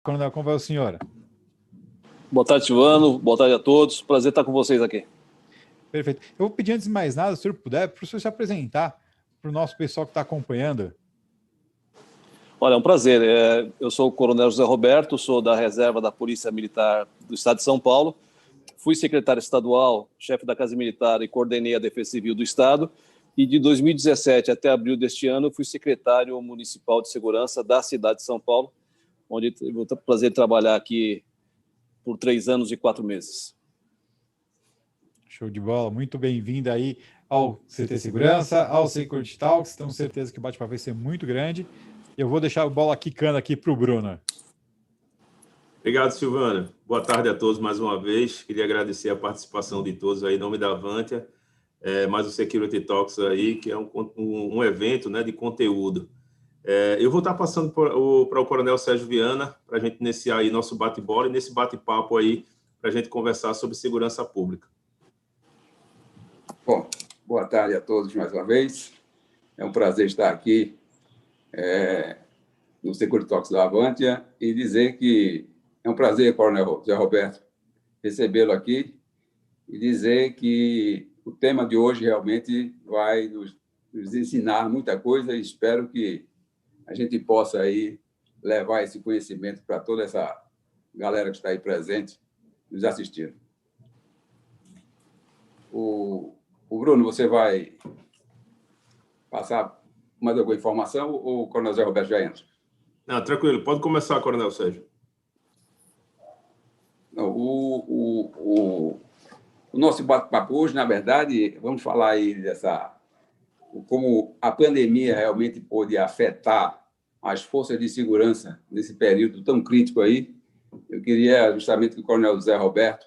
Coronel, como vai o senhor? Boa tarde, Silvano. Boa tarde a todos. Prazer estar com vocês aqui. Perfeito. Eu vou pedir, antes de mais nada, se o senhor puder, para o senhor se apresentar para o nosso pessoal que está acompanhando. Olha, é um prazer. Eu sou o Coronel José Roberto, sou da reserva da Polícia Militar do Estado de São Paulo. Fui secretário estadual, chefe da Casa Militar e coordenei a Defesa Civil do Estado. E de 2017 até abril deste ano, fui secretário municipal de segurança da cidade de São Paulo, onde eu tenho o prazer de trabalhar aqui por 3 anos e 4 meses. Show de bola, muito bem-vindo aí ao CT Segurança, ao Security Talks, tenho certeza que o bate-papo vai ser muito grande. Eu vou deixar a bola quicando aqui para o Bruno. Obrigado, Silvana. Boa tarde a todos mais uma vez. Queria agradecer a participação de todos aí em nome da Avantia, mais o Security Talks aí, que é um evento, né, de conteúdo. Eu vou estar passando para o Coronel Sérgio Viana, para a gente iniciar aí nosso bate-bola e nesse bate-papo aí, para a gente conversar sobre segurança pública. Bom, boa tarde a todos mais uma vez. É um prazer estar aqui no Security Talks da Avantia e dizer que é um prazer, Coronel Zé Roberto, recebê-lo aqui e dizer que o tema de hoje realmente vai nos ensinar muita coisa e espero que a gente possa aí levar esse conhecimento para toda essa galera que está aí presente, nos assistindo. O Bruno, você vai passar mais alguma informação ou o Coronel Zé Roberto já entra? Não, tranquilo. Pode começar, Coronel Sérgio. Não, o nosso bate-papo hoje, na verdade, vamos falar aí como a pandemia realmente pôde afetar as forças de segurança nesse período tão crítico aí. Eu queria justamente que o Coronel Zé Roberto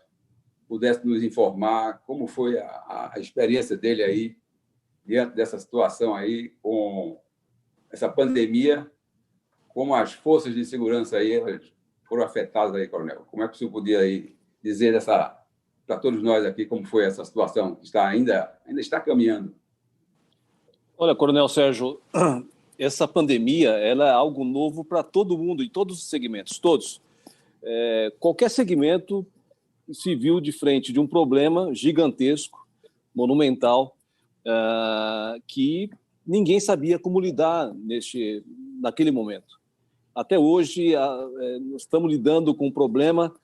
pudesse nos informar como foi a experiência dele aí diante dessa situação aí com essa pandemia, como as forças de segurança aí foram afetadas aí, Coronel. Como é que o senhor podia aí dizer para todos nós aqui como foi essa situação que ainda está caminhando? Olha, Coronel Sérgio, essa pandemia ela é algo novo para todo mundo, em todos os segmentos, todos. Qualquer segmento se viu de frente de um problema gigantesco, monumental, que ninguém sabia como lidar naquele momento. Até hoje, nós estamos lidando com o problema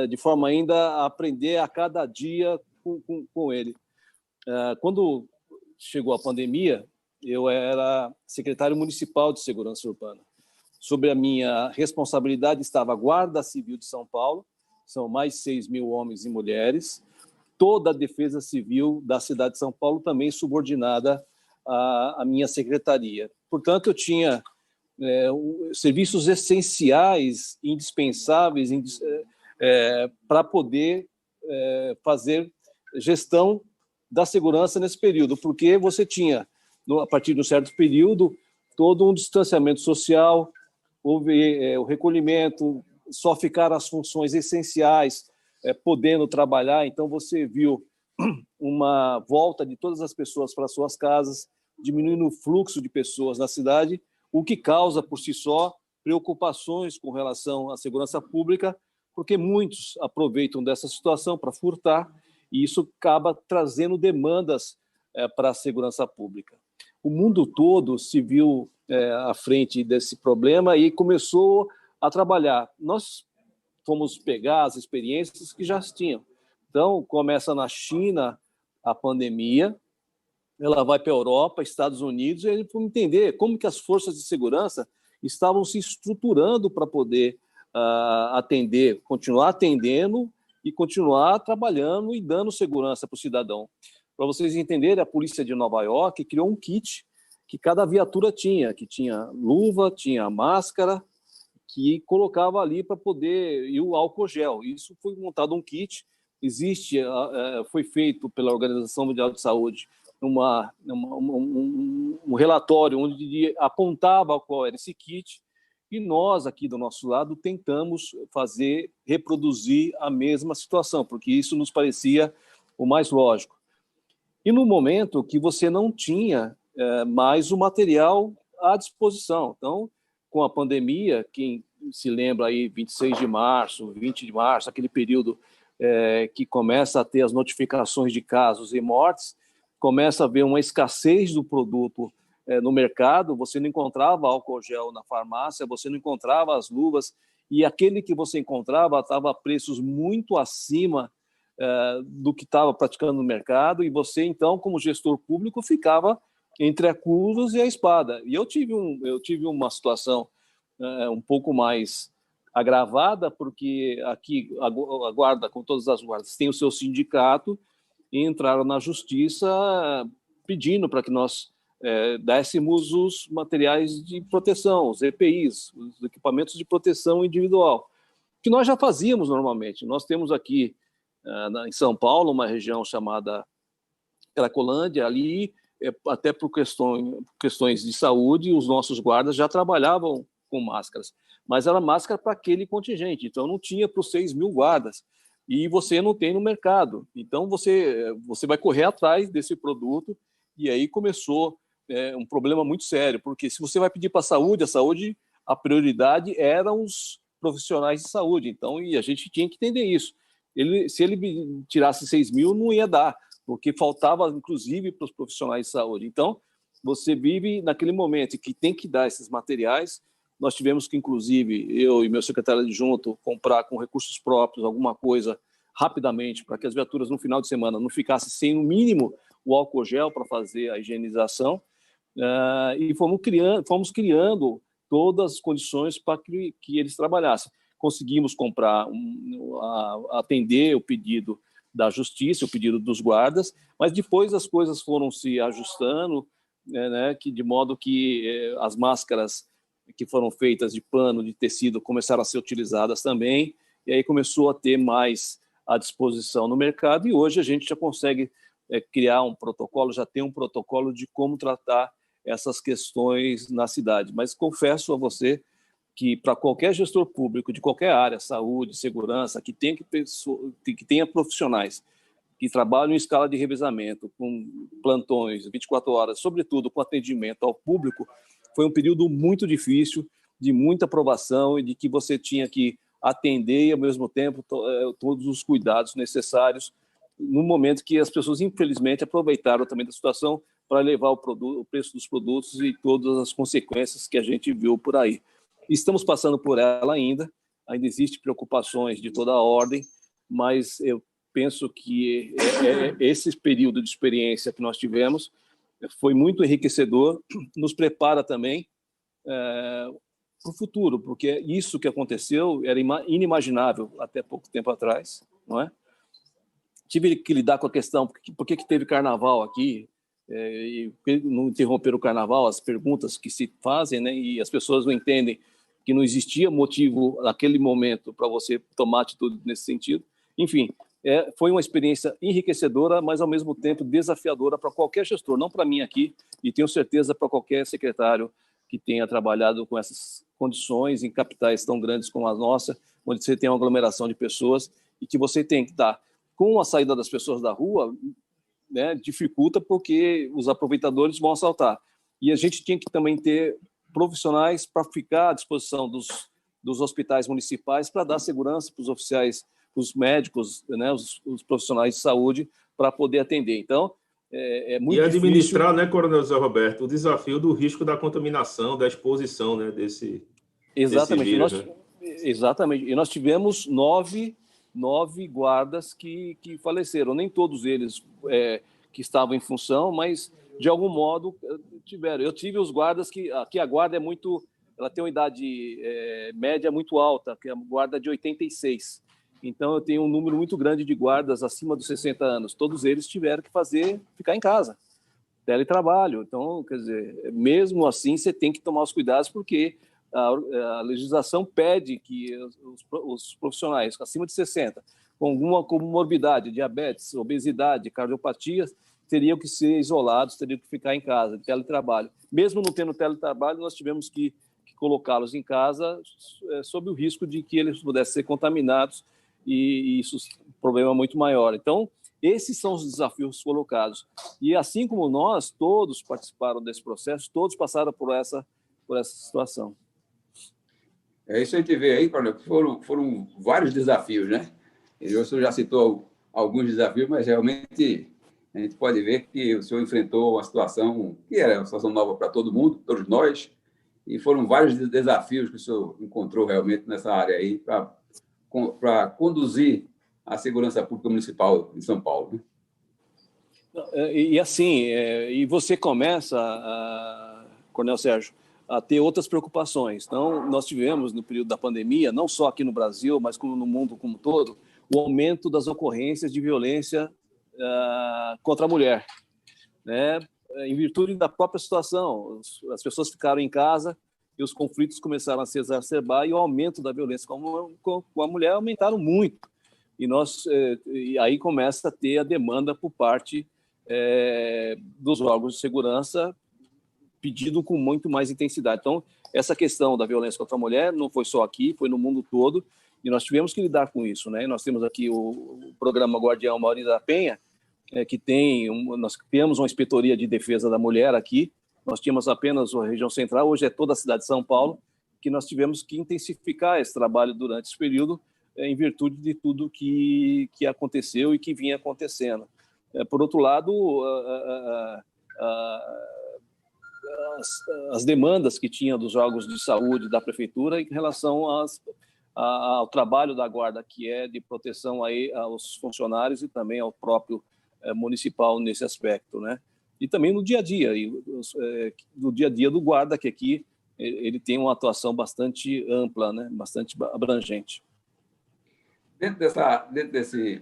de forma ainda a aprender a cada dia com ele. Quando chegou a pandemia, eu era secretário municipal de segurança urbana. Sob a minha responsabilidade estava a Guarda Civil de São Paulo, são mais de 6 mil homens e mulheres, toda a Defesa Civil da cidade de São Paulo também subordinada à minha secretaria. Portanto, eu tinha serviços essenciais, indispensáveis, para poder fazer gestão da segurança nesse período, porque você tinha, a partir de um certo período, todo um distanciamento social, houve o recolhimento, só ficaram as funções essenciais podendo trabalhar, então você viu uma volta de todas as pessoas para suas casas, diminuindo o fluxo de pessoas na cidade, o que causa, por si só, preocupações com relação à segurança pública, porque muitos aproveitam dessa situação para furtar, e isso acaba trazendo demandas para a segurança pública. O mundo todo se viu à frente desse problema e começou a trabalhar. Nós fomos pegar as experiências que já tinham. Então, começa na China a pandemia, ela vai para a Europa, Estados Unidos, e aí vamos entender como que as forças de segurança estavam se estruturando para poder atender, continuar atendendo e continuar trabalhando e dando segurança para o cidadão. Para vocês entenderem, a polícia de Nova York criou um kit que cada viatura tinha, que tinha luva, tinha máscara, que colocava ali para poder, e o álcool gel. Isso foi montado um kit, foi feito pela Organização Mundial de Saúde um relatório onde apontava qual era esse kit, e nós, aqui do nosso lado, tentamos reproduzir a mesma situação, porque isso nos parecia o mais lógico. E no momento que você não tinha mais o material à disposição. Então, com a pandemia, quem se lembra aí, 26 de março, 20 de março, aquele período que começa a ter as notificações de casos e mortes, começa a haver uma escassez do produto no mercado, você não encontrava álcool gel na farmácia, você não encontrava as luvas, e aquele que você encontrava estava a preços muito acima do que estava praticando no mercado, e você, então, como gestor público, ficava entre a cruz e a espada. E eu tive uma situação um pouco mais agravada, porque aqui a guarda, com todas as guardas, tem o seu sindicato, e entraram na justiça pedindo para que nós dessemos os materiais de proteção, os EPIs, os equipamentos de proteção individual, que nós já fazíamos normalmente. Nós temos aqui em São Paulo uma região chamada Cracolândia, ali, até por questões de saúde, os nossos guardas já trabalhavam com máscaras, mas era máscara para aquele contingente, então não tinha para os 6 mil guardas, e você não tem no mercado. Então você vai correr atrás desse produto, e aí começou um problema muito sério, porque se você vai pedir para a saúde, a prioridade eram os profissionais de saúde, então, e a gente tinha que entender isso. Se ele tirasse 6 mil, não ia dar, porque faltava, inclusive, para os profissionais de saúde. Então, você vive naquele momento que tem que dar esses materiais. Nós tivemos que, inclusive, eu e meu secretário adjunto, comprar com recursos próprios alguma coisa rapidamente, para que as viaturas, no final de semana, não ficassem sem, no mínimo, o álcool gel para fazer a higienização. E fomos criando todas as condições para que eles trabalhassem. Conseguimos comprar, atender o pedido da justiça, o pedido dos guardas, mas depois as coisas foram se ajustando, de modo que as máscaras que foram feitas de pano, de tecido, começaram a ser utilizadas também, e aí começou a ter mais à disposição no mercado, e hoje a gente já consegue criar um protocolo, já tem um protocolo de como tratar essas questões na cidade. Mas confesso a você que para qualquer gestor público de qualquer área, saúde, segurança, que tenha profissionais que trabalham em escala de revezamento, com plantões 24 horas, sobretudo com atendimento ao público, foi um período muito difícil, de muita aprovação e de que você tinha que atender e, ao mesmo tempo, todos os cuidados necessários, no momento que as pessoas, infelizmente, aproveitaram também da situação para elevar o preço dos produtos e todas as consequências que a gente viu por aí. Estamos passando por ela ainda existem preocupações de toda a ordem, mas eu penso que esse período de experiência que nós tivemos foi muito enriquecedor, nos prepara também para o futuro, porque isso que aconteceu era inimaginável até pouco tempo atrás, não é? Tive que lidar com a questão, por que teve carnaval aqui, e não interromper o carnaval, as perguntas que se fazem, né? E as pessoas não entendem que não existia motivo naquele momento para você tomar atitude nesse sentido. Enfim, foi uma experiência enriquecedora, mas ao mesmo tempo desafiadora para qualquer gestor, não para mim aqui, e tenho certeza para qualquer secretário que tenha trabalhado com essas condições em capitais tão grandes como a nossa, onde você tem uma aglomeração de pessoas e que você tem que estar com a saída das pessoas da rua, né, dificulta porque os aproveitadores vão assaltar. E a gente tinha que também ter profissionais para ficar à disposição dos hospitais municipais para dar segurança para os oficiais, os médicos, né, os profissionais de saúde, para poder atender. Então, é muito difícil. E administrar, né, Coronel Zé Roberto, o desafio do risco da contaminação, da exposição, né, desse vírus, né? Exatamente. E nós tivemos nove guardas que faleceram. Nem todos eles que estavam em função, mas, de algum modo, tiveram. Eu tive os guardas que... Aqui a guarda ela tem uma idade média muito alta, que é a guarda de 86. Então, eu tenho um número muito grande de guardas acima dos 60 anos. Todos eles tiveram que ficar em casa, teletrabalho. Então, quer dizer, mesmo assim, você tem que tomar os cuidados, porque a legislação pede que os profissionais acima de 60, com alguma comorbidade, diabetes, obesidade, cardiopatias, teriam que ser isolados, teriam que ficar em casa, de teletrabalho. Mesmo não tendo teletrabalho, nós tivemos que colocá-los em casa sob o risco de que eles pudessem ser contaminados, e isso é um problema muito maior. Então, esses são os desafios colocados. E assim como nós, todos participaram desse processo, todos passaram por essa situação. Isso a gente vê aí, Coronel, que foram vários desafios, né? E o senhor já citou alguns desafios, mas realmente a gente pode ver que o senhor enfrentou uma situação que era uma situação nova para todo mundo, todos nós, e foram vários desafios que o senhor encontrou realmente nessa área aí para conduzir a segurança pública municipal em São Paulo, né? E assim, e você começa, Coronel Sérgio, a ter outras preocupações. Então, nós tivemos, no período da pandemia, não só aqui no Brasil, mas como no mundo como um todo, o aumento das ocorrências de violência contra a mulher, né? Em virtude da própria situação. As pessoas ficaram em casa e os conflitos começaram a se exacerbar, e o aumento da violência com a mulher aumentaram muito. E aí começa a ter a demanda por parte dos órgãos de segurança, pedido com muito mais intensidade. Então, essa questão da violência contra a mulher não foi só aqui, foi no mundo todo, e nós tivemos que lidar com isso, né? Nós temos aqui o programa Guardião Mauri da Penha, nós criamos uma inspetoria de defesa da mulher aqui. Nós tínhamos apenas a região central, hoje é toda a cidade de São Paulo, que nós tivemos que intensificar esse trabalho durante esse período, em virtude de tudo que aconteceu e que vinha acontecendo. Por outro lado, as demandas que tinha dos órgãos de saúde da prefeitura em relação ao trabalho da guarda, que é de proteção aos funcionários e também ao próprio municipal nesse aspecto, né? E também no dia a dia, do guarda, que aqui ele tem uma atuação bastante ampla, né? Bastante abrangente. Dentro desse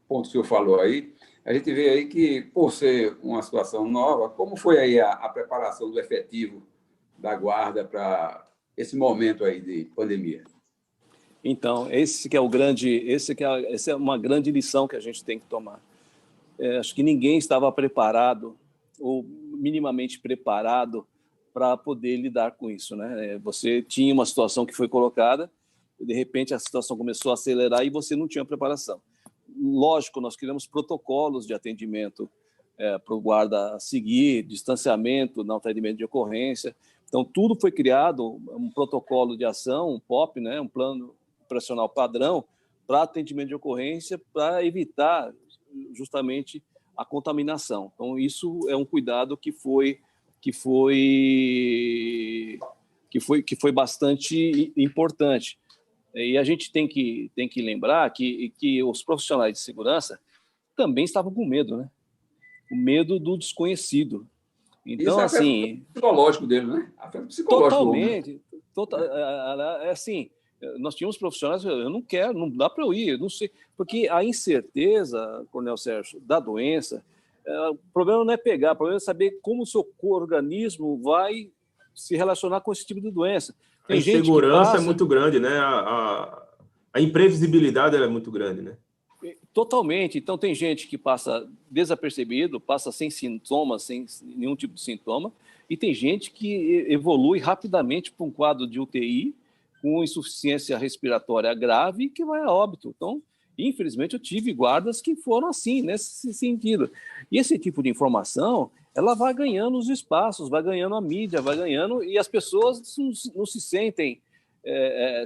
ponto que o senhor falou aí, a gente vê aí que, por ser uma situação nova, como foi aí a preparação do efetivo da guarda para esse momento aí de pandemia? Então, essa é uma grande lição que a gente tem que tomar. Acho que ninguém estava preparado, ou minimamente preparado, para poder lidar com isso, né? Você tinha uma situação que foi colocada, e de repente a situação começou a acelerar e você não tinha preparação. Lógico, nós criamos protocolos de atendimento para o guarda seguir, distanciamento no atendimento de ocorrência. Então, tudo foi criado, um protocolo de ação, um POP, né? Um plano operacional padrão para atendimento de ocorrência, para evitar justamente a contaminação. Então, isso é um cuidado que foi bastante importante. E a gente tem que lembrar que os profissionais de segurança também estavam com medo, né? O medo do desconhecido. Então, isso é assim, psicológico dele, né? Psicológico. Totalmente. Assim, nós tínhamos profissionais, eu não quero, não dá para eu ir, eu não sei, porque a incerteza, Coronel Sérgio, da doença, o problema não é pegar, o problema é saber como o seu organismo vai se relacionar com esse tipo de doença. A insegurança é muito grande, né? A imprevisibilidade é muito grande, né? Totalmente. Então, tem gente que passa desapercebido, passa sem sintomas, sem nenhum tipo de sintoma, e tem gente que evolui rapidamente para um quadro de UTI, com insuficiência respiratória grave, que vai a óbito. Então, Infelizmente, eu tive guardas que foram assim, nesse sentido. E esse tipo de informação, ela vai ganhando os espaços, vai ganhando a mídia, vai ganhando, e as pessoas não se sentem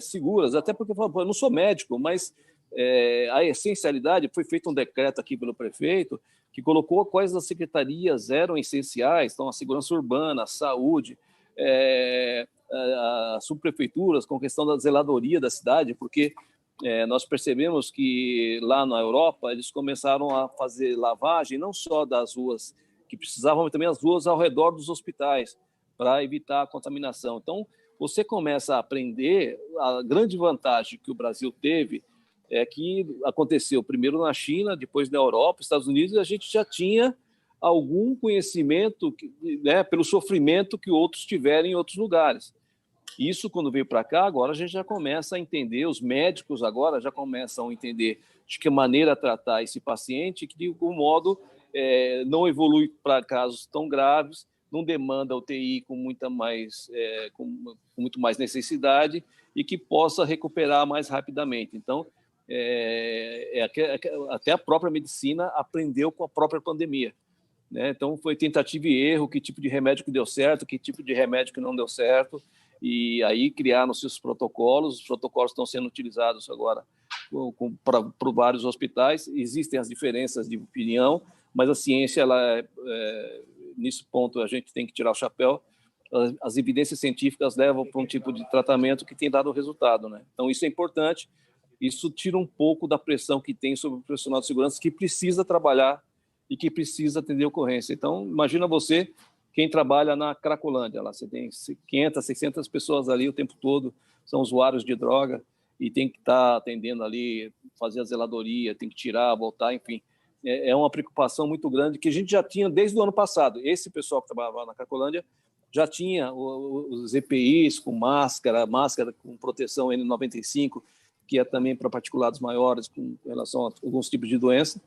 seguras, até porque eu não sou médico, mas a essencialidade, foi feito um decreto aqui pelo prefeito, que colocou quais as secretarias eram essenciais, então a segurança urbana, a saúde, as subprefeituras com questão da zeladoria da cidade, porque nós percebemos que lá na Europa eles começaram a fazer lavagem não só das ruas que precisavam, mas também as ruas ao redor dos hospitais, para evitar a contaminação. Então, você começa a aprender. A grande vantagem que o Brasil teve é que aconteceu primeiro na China, depois na Europa, Estados Unidos, e a gente já tinha algum conhecimento, né, pelo sofrimento que outros tiveram em outros lugares. Isso, quando veio para cá, agora a gente já começa a entender, os médicos agora já começam a entender de que maneira tratar esse paciente, que de algum modo não evolui para casos tão graves, não demanda UTI com muito mais necessidade e que possa recuperar mais rapidamente. Então, até a própria medicina aprendeu com a própria pandemia, né? Então, foi tentativa e erro, que tipo de remédio que deu certo, que tipo de remédio que não deu certo, e aí criaram-se os protocolos estão sendo utilizados agora por vários hospitais. Existem as diferenças de opinião, mas a ciência, nesse ponto, a gente tem que tirar o chapéu. As evidências científicas levam para um tipo de tratamento que tem dado resultado, né? Então, isso é importante. Isso tira um pouco da pressão que tem sobre o profissional de segurança, que precisa trabalhar e que precisa atender ocorrência. Então, imagina você, quem trabalha na Cracolândia, lá você tem 500, 600 pessoas ali o tempo todo, são usuários de droga, e tem que estar atendendo ali, fazer a zeladoria, tem que tirar, voltar, enfim. É uma preocupação muito grande que a gente já tinha desde o ano passado. Esse pessoal que trabalhava na Cracolândia já tinha os EPIs com máscara com proteção N95, que é também para particulados maiores com relação a alguns tipos de doença,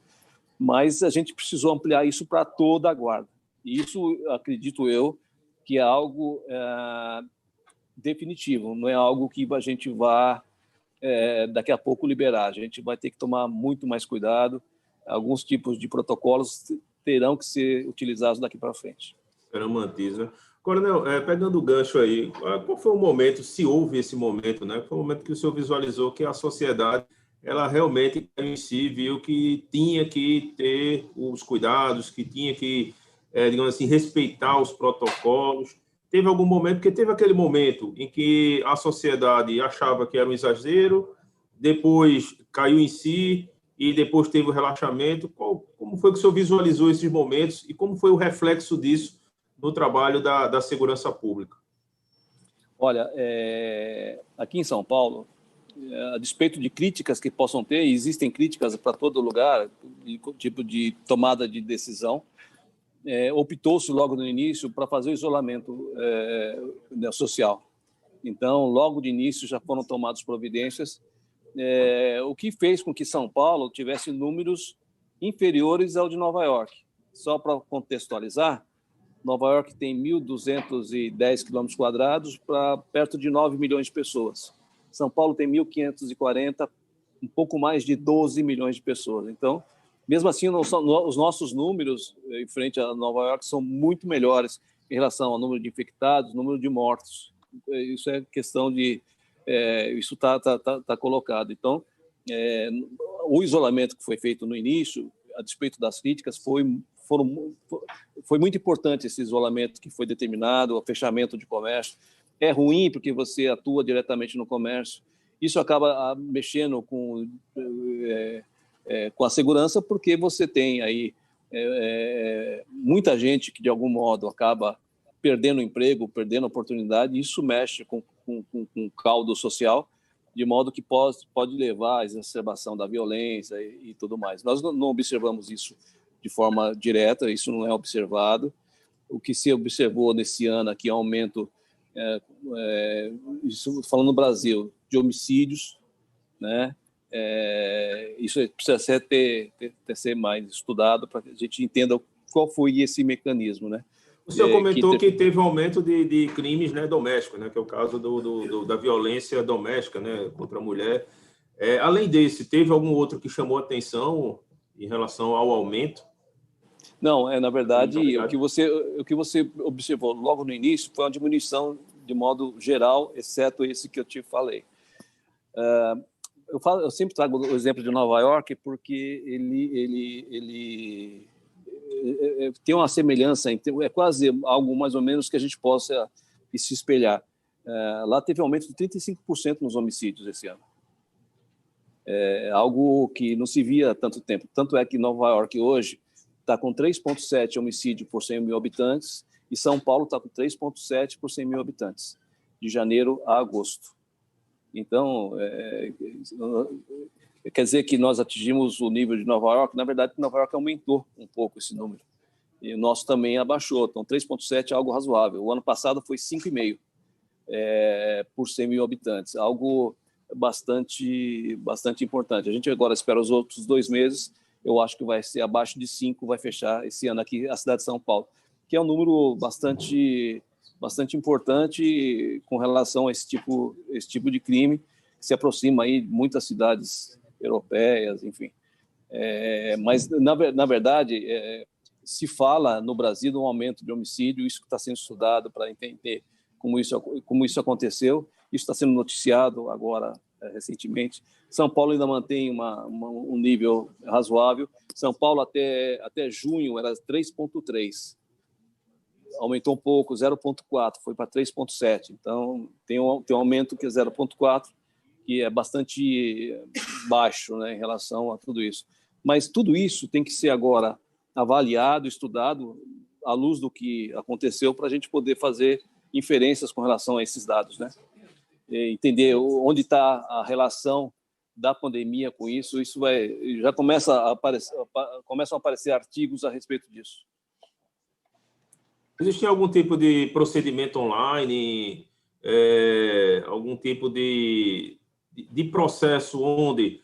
mas a gente precisou ampliar isso para toda a guarda. E isso, acredito eu, que é algo definitivo, não é algo que a gente vá daqui a pouco liberar. A gente vai ter que tomar muito mais cuidado. Alguns tipos de protocolos terão que ser utilizados daqui para frente. Serão mantidos, né? Coronel, pegando o gancho aí, qual foi o momento, se houve esse momento, né? Foi o momento que o senhor visualizou que a sociedade, ela realmente em si viu que tinha que ter os cuidados, que tinha que, digamos assim, respeitar os protocolos. Teve algum momento, porque teve aquele momento em que a sociedade achava que era um exagero, depois caiu em si e depois teve o relaxamento. Como foi que o senhor visualizou esses momentos e como foi o reflexo disso no trabalho da segurança pública? Olha, aqui em São Paulo, a despeito de críticas que possam ter, e existem críticas para todo lugar, tipo de tomada de decisão, optou-se logo no início para fazer o isolamento social. Então, logo de início já foram tomadas providências, o que fez com que São Paulo tivesse números inferiores ao de Nova York. Só para contextualizar, Nova York tem 1.210 km² para perto de 9 milhões de pessoas. São Paulo tem 1.540, um pouco mais de 12 milhões de pessoas. Então, mesmo assim, os nossos números em frente a Nova York são muito melhores em relação ao número de infectados, número de mortos. Isso é questão de... isso está colocado. Então, o isolamento que foi feito no início, a despeito das críticas, foi muito importante esse isolamento que foi determinado, o fechamento de comércio. É ruim porque você atua diretamente no comércio. Isso acaba mexendo com a segurança, porque você tem aí muita gente que, de algum modo, acaba perdendo o emprego, perdendo a oportunidade, e isso mexe com o caldo social, de modo que pode levar à exacerbação da violência e tudo mais. Nós não observamos isso de forma direta, isso não é observado. O que se observou nesse ano aqui é um aumento, isso falando no Brasil, de homicídios, né? Isso precisa ser mais estudado para que a gente entenda qual foi esse mecanismo, né? O senhor comentou que teve um aumento de crimes, né, domésticos, né, que é o caso da violência doméstica, né, contra a mulher. Além desse, teve algum outro que chamou atenção em relação ao aumento? Não, na verdade, o que você observou logo no início foi uma diminuição de modo geral, exceto esse que eu te falei. Eu sempre trago o exemplo de Nova York porque ele tem uma semelhança, é quase algo mais ou menos que a gente possa se espelhar. Lá teve um aumento de 35% nos homicídios esse ano. É algo que não se via há tanto tempo. Tanto é que Nova York hoje está com 3,7 homicídio por 100 mil habitantes e São Paulo está com 3,7 por 100 mil habitantes, de janeiro a agosto. Então, quer dizer que nós atingimos o nível de Nova York. Na verdade, Nova York aumentou um pouco esse número. E o nosso também abaixou. Então, 3,7 é algo razoável. O ano passado foi 5,5 por 100 mil habitantes, algo bastante importante. A gente agora espera os outros 2 meses. Eu acho que vai ser abaixo de 5, vai fechar esse ano aqui a cidade de São Paulo, que é um número bastante importante com relação a esse tipo de crime, que se aproxima aí de muitas cidades europeias, enfim. Mas, na verdade, se fala no Brasil de um aumento de homicídio, isso que está sendo estudado para entender como isso aconteceu, isso está sendo noticiado agora, recentemente. São Paulo ainda mantém um nível razoável. São Paulo até junho era 3,3. Aumentou um pouco, 0,4, foi para 3,7. Então, tem um aumento que é 0,4, que é bastante baixo, né, em relação a tudo isso. Mas tudo isso tem que ser agora avaliado, estudado, à luz do que aconteceu, para a gente poder fazer inferências com relação a esses dados, né? Entender onde está a relação da pandemia com isso. Isso já começam a aparecer artigos a respeito disso. Existe algum tipo de procedimento online, algum tipo de processo onde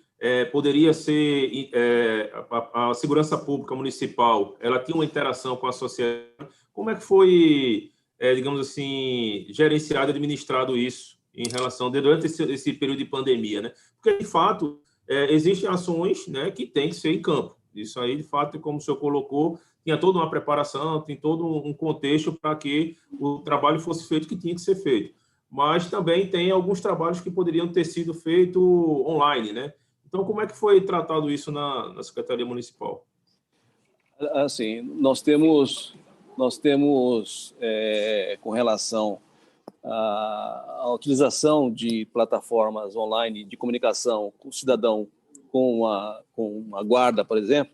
poderia ser a segurança pública municipal, ela tinha uma interação com a sociedade? Como é que foi, digamos assim, gerenciado, administrado isso em relação durante esse período de pandemia, né? Porque, de fato, existem ações, né, que têm que ser em campo. Isso aí, de fato, como o senhor colocou, tinha toda uma preparação, tem todo um contexto para que o trabalho fosse feito que tinha que ser feito. Mas também tem alguns trabalhos que poderiam ter sido feitos online, né? Então, como é que foi tratado isso na Secretaria Municipal? Assim, nós temos com relação à utilização de plataformas online de comunicação com o cidadão, com a guarda, por exemplo,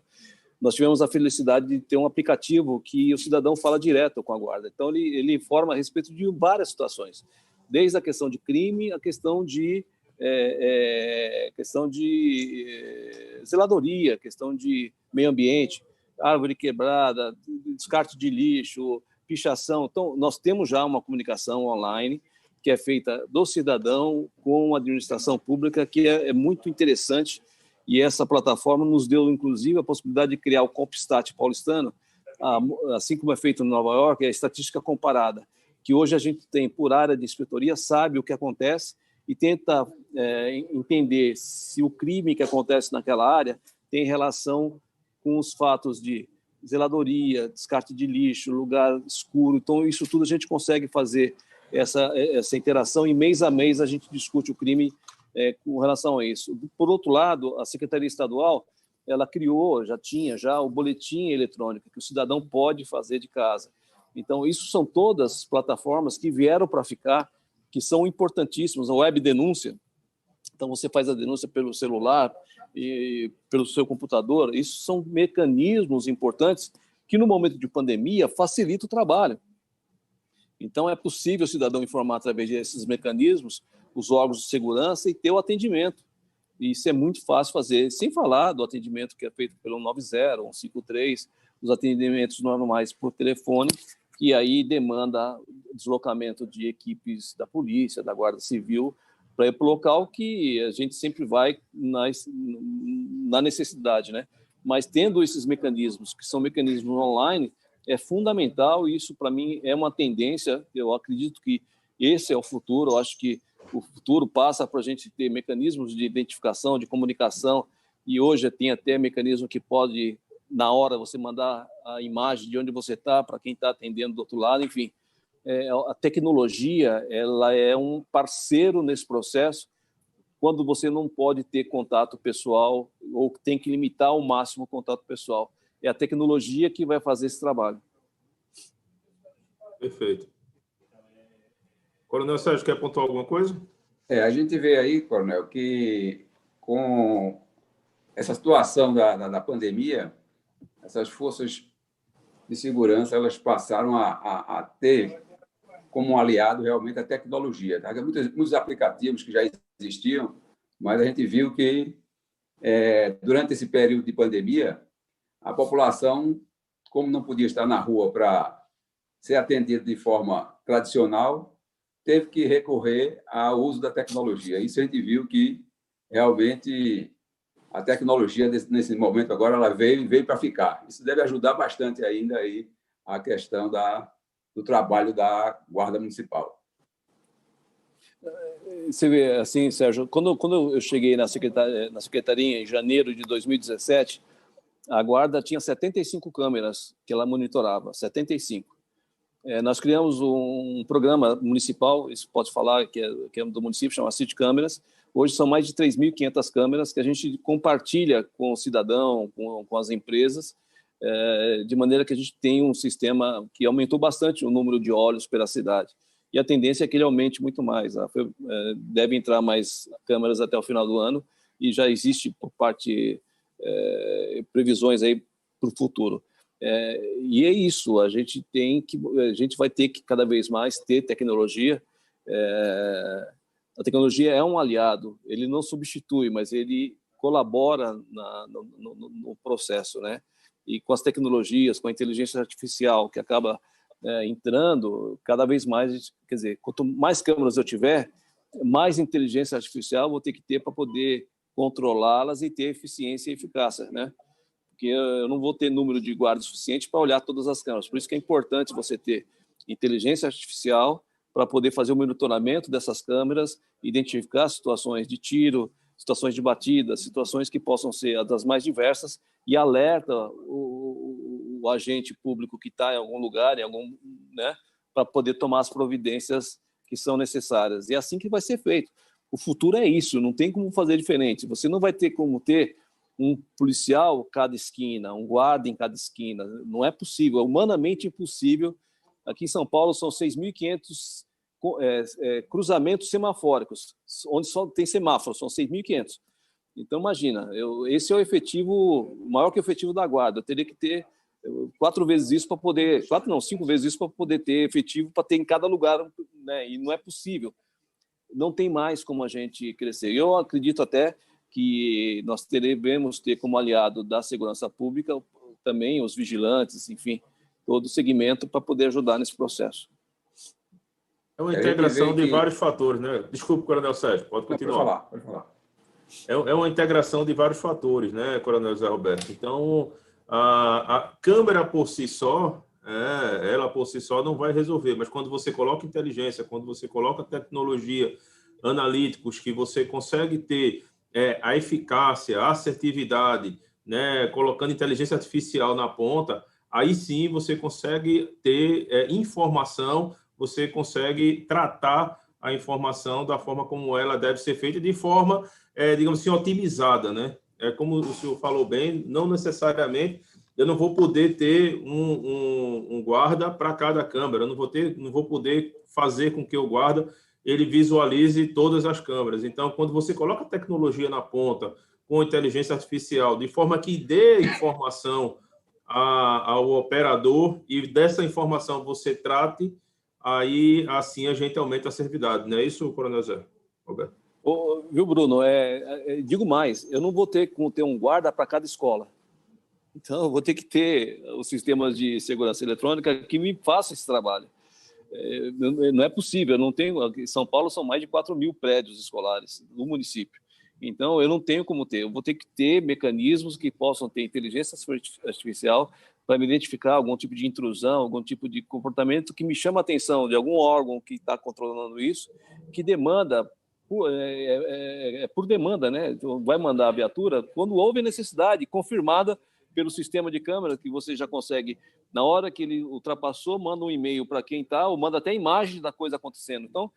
nós tivemos a felicidade de ter um aplicativo que o cidadão fala direto com a guarda. Então, ele informa a respeito de várias situações, desde a questão de crime, a questão de zeladoria, questão de meio ambiente, árvore quebrada, descarte de lixo, pichação. Então, nós temos já uma comunicação online que é feita do cidadão com a administração pública, que é muito interessante. E essa plataforma nos deu, inclusive, a possibilidade de criar o Compstat paulistano, assim como é feito em Nova York, é a estatística comparada, que hoje a gente tem por área de inspetoria, sabe o que acontece e tenta entender se o crime que acontece naquela área tem relação com os fatos de zeladoria, descarte de lixo, lugar escuro. Então, isso tudo a gente consegue fazer essa interação e mês a mês a gente discute o crime com relação a isso. Por outro lado, a Secretaria Estadual, ela criou, já tinha o boletim eletrônico que o cidadão pode fazer de casa. Então, isso são todas plataformas que vieram para ficar, que são importantíssimas. A web denúncia, então você faz a denúncia pelo celular e pelo seu computador. Isso são mecanismos importantes que, no momento de pandemia, facilita o trabalho. Então, é possível o cidadão informar através desses mecanismos os órgãos de segurança e ter o atendimento. E isso é muito fácil fazer, sem falar do atendimento que é feito pelo 90, 153, os atendimentos normais por telefone, e aí demanda deslocamento de equipes da polícia, da Guarda Civil, para ir para o local, que a gente sempre vai na necessidade, né? Mas tendo esses mecanismos, que são mecanismos online, é fundamental, e isso, para mim, é uma tendência. Eu acredito que esse é o futuro. Eu acho que O futuro passa para a gente ter mecanismos de identificação, de comunicação, e hoje tem até mecanismo que pode, na hora, você mandar a imagem de onde você está para quem está atendendo do outro lado, enfim. A tecnologia, ela é um parceiro nesse processo, quando você não pode ter contato pessoal ou tem que limitar ao máximo o contato pessoal. É a tecnologia que vai fazer esse trabalho. Perfeito. Coronel Sérgio, quer pontuar alguma coisa? A gente vê aí, Coronel, que com essa situação da pandemia, essas forças de segurança elas passaram a ter como um aliado realmente a tecnologia. Tá? Muitos aplicativos que já existiam, mas a gente viu que, durante esse período de pandemia, a população, como não podia estar na rua para ser atendida de forma tradicional, teve que recorrer ao uso da tecnologia. Isso a gente viu que realmente a tecnologia nesse momento agora ela veio para ficar. Isso deve ajudar bastante ainda aí a questão do trabalho da Guarda Municipal. Você vê assim, Sérgio, quando eu cheguei na secretaria em janeiro de 2017, a Guarda tinha 75 câmeras que ela monitorava, 75. Nós criamos um programa municipal, isso pode falar, que é do município, chama City Câmeras. Hoje são mais de 3.500 câmeras que a gente compartilha com o cidadão, com as empresas, de maneira que a gente tem um sistema que aumentou bastante o número de olhos pela cidade. E a tendência é que ele aumente muito mais. Deve entrar mais câmeras até o final do ano e já existe, por parte, previsões aí para o futuro. E é isso, a gente vai ter que cada vez mais ter tecnologia. A tecnologia é um aliado, ele não substitui, mas ele colabora no processo, né? E com as tecnologias, com a inteligência artificial que acaba entrando, cada vez mais, quer dizer, quanto mais câmeras eu tiver, mais inteligência artificial vou ter que ter para poder controlá-las e ter eficiência e eficácia, né? Porque eu não vou ter número de guardas suficiente para olhar todas as câmeras. Por isso que é importante você ter inteligência artificial para poder fazer o monitoramento dessas câmeras, identificar situações de tiro, situações de batida, situações que possam ser das mais diversas e alerta o agente público que está em algum lugar, né, para poder tomar as providências que são necessárias. E é assim que vai ser feito. O futuro é isso, não tem como fazer diferente. Você não vai ter como ter um policial em cada esquina, um guarda em cada esquina. Não é possível, é humanamente impossível. Aqui em São Paulo são 6.500 cruzamentos semafóricos, onde só tem semáforo, são 6.500. Então, imagina, esse é o efetivo, maior que o efetivo da Guarda. Eu teria que ter 4 vezes isso para poder... 4 não, 5 vezes isso para poder ter efetivo, para ter em cada lugar, né? E não é possível. Não tem mais como a gente crescer. Eu acredito até que nós devemos ter como aliado da segurança pública também os vigilantes, enfim, todo o segmento para poder ajudar nesse processo. É uma integração de vários fatores, né? Desculpe, Coronel Sérgio, pode continuar. Pode falar. É uma integração de vários fatores, né, Coronel José Roberto? Então, a câmera por si só, ela por si só não vai resolver, mas quando você coloca inteligência, quando você coloca tecnologia, analíticos, que você consegue ter a eficácia, a assertividade, né, colocando inteligência artificial na ponta, aí sim você consegue ter informação, você consegue tratar a informação da forma como ela deve ser feita, de forma, digamos assim, otimizada, né? Como o senhor falou bem, não necessariamente eu não vou poder ter um guarda para cada câmera, eu não vou poder fazer com que o guarda ele visualize todas as câmeras. Então, quando você coloca a tecnologia na ponta, com inteligência artificial, de forma que dê informação ao operador e dessa informação você trate, aí assim a gente aumenta a servidade. Não é isso, Coronel Zé? Roberto? Viu, Bruno? Digo mais, eu não vou ter como ter um guarda para cada escola. Então, eu vou ter que ter os sistemas de segurança eletrônica que me façam esse trabalho. Não é possível, eu não tenho. Em São Paulo são mais de 4.000 prédios escolares no município. Então, eu não tenho como ter. Eu vou ter que ter mecanismos que possam ter inteligência artificial para me identificar algum tipo de intrusão, algum tipo de comportamento que me chama a atenção de algum órgão que está controlando isso, que demanda por demanda, né? Então, vai mandar a viatura quando houve necessidade, confirmada pelo sistema de câmera, que você já consegue, na hora que ele ultrapassou, manda um e-mail para quem está, ou manda até imagem da coisa acontecendo. Então,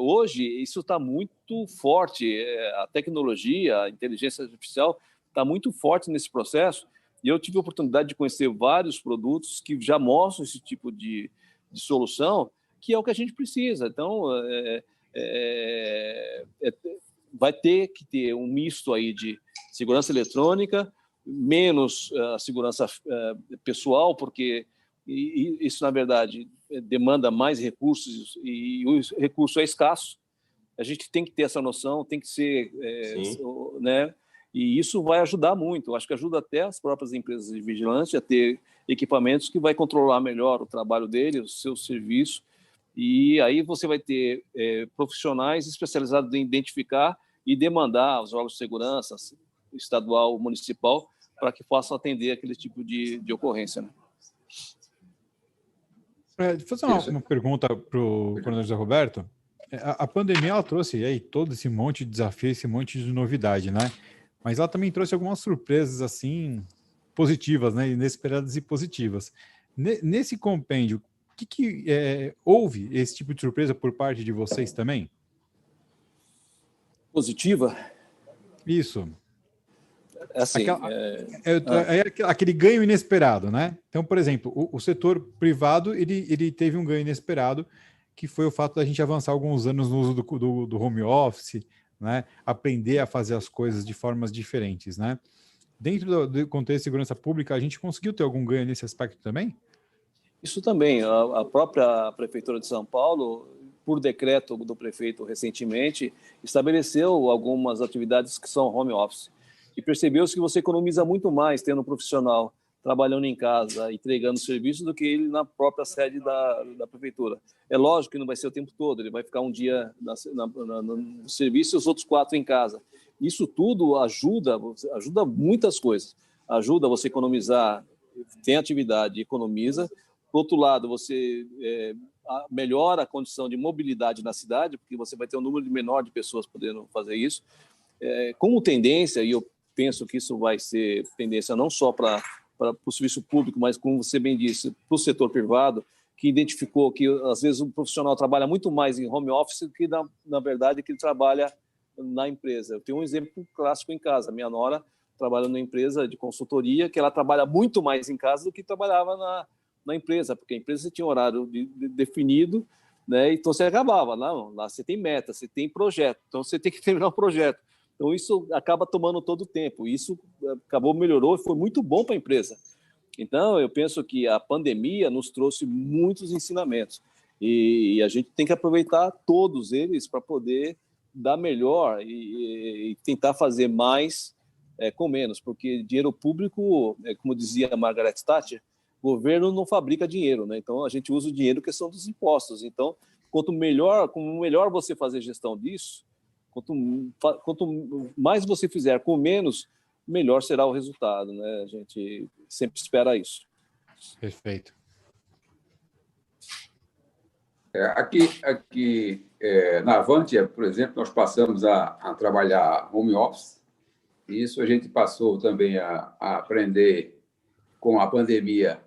hoje, isso está muito forte, a tecnologia, a inteligência artificial está muito forte nesse processo, e eu tive a oportunidade de conhecer vários produtos que já mostram esse tipo de solução, que é o que a gente precisa. Então, vai ter que ter um misto aí de segurança eletrônica, menos segurança pessoal, porque isso, na verdade, demanda mais recursos e o recurso é escasso. A gente tem que ter essa noção, tem que ser... né? E isso vai ajudar muito. Eu acho que ajuda até as próprias empresas de vigilância a ter equipamentos que vai controlar melhor o trabalho dele, o seu serviço. E aí você vai ter profissionais especializados em identificar e demandar os órgãos de segurança estadual, municipal, para que possam atender aquele tipo de ocorrência. Né? Fazer uma pergunta para o Coronel José Roberto. A pandemia ela trouxe aí todo esse monte de desafio, esse monte de novidade, né? Mas ela também trouxe algumas surpresas assim positivas, né? Inesperadas e positivas. Nesse compêndio, houve esse tipo de surpresa por parte de vocês também? Positiva? Isso. Assim, aquele ganho inesperado, né? Então, por exemplo, o setor privado ele teve um ganho inesperado, que foi o fato da gente avançar alguns anos no uso do home office, né? Aprender a fazer as coisas de formas diferentes, né? Dentro do contexto de segurança pública, a gente conseguiu ter algum ganho nesse aspecto também? Isso também. A própria Prefeitura de São Paulo, por decreto do prefeito recentemente, estabeleceu algumas atividades que são home office. E percebeu-se que você economiza muito mais tendo um profissional trabalhando em casa, entregando serviço, do que ele na própria sede da prefeitura. É lógico que não vai ser o tempo todo, ele vai ficar um dia no serviço e os outros 4 em casa. Isso tudo ajuda muitas coisas. Ajuda você a economizar, tem atividade, economiza. Por outro lado, você melhora a condição de mobilidade na cidade, porque você vai ter um número menor de pessoas podendo fazer isso. Como tendência, e eu penso que isso vai ser tendência não só para o serviço público, mas, como você bem disse, para o setor privado, que identificou que, às vezes, o profissional trabalha muito mais em home office do que, na verdade, que ele trabalha na empresa. Eu tenho um exemplo clássico em casa. Minha nora trabalha numa empresa de consultoria, que ela trabalha muito mais em casa do que trabalhava na empresa, porque a empresa tinha um horário definido, né? Então você acabava, lá você tem meta, você tem projeto, então você tem que terminar o projeto. Então isso acaba tomando todo o tempo. Isso melhorou e foi muito bom para a empresa. Então eu penso que a pandemia nos trouxe muitos ensinamentos e a gente tem que aproveitar todos eles para poder dar melhor e tentar fazer mais com menos, porque dinheiro público, como dizia a Margaret Thatcher, o governo não fabrica dinheiro, né? Então a gente usa o dinheiro que são dos impostos. Então, quanto melhor você fazer gestão disso, quanto mais você fizer com menos, melhor será o resultado, né? A gente sempre espera isso. Perfeito. Aqui na Avantia, por exemplo, nós passamos a trabalhar home office, e isso a gente passou também a aprender com a pandemia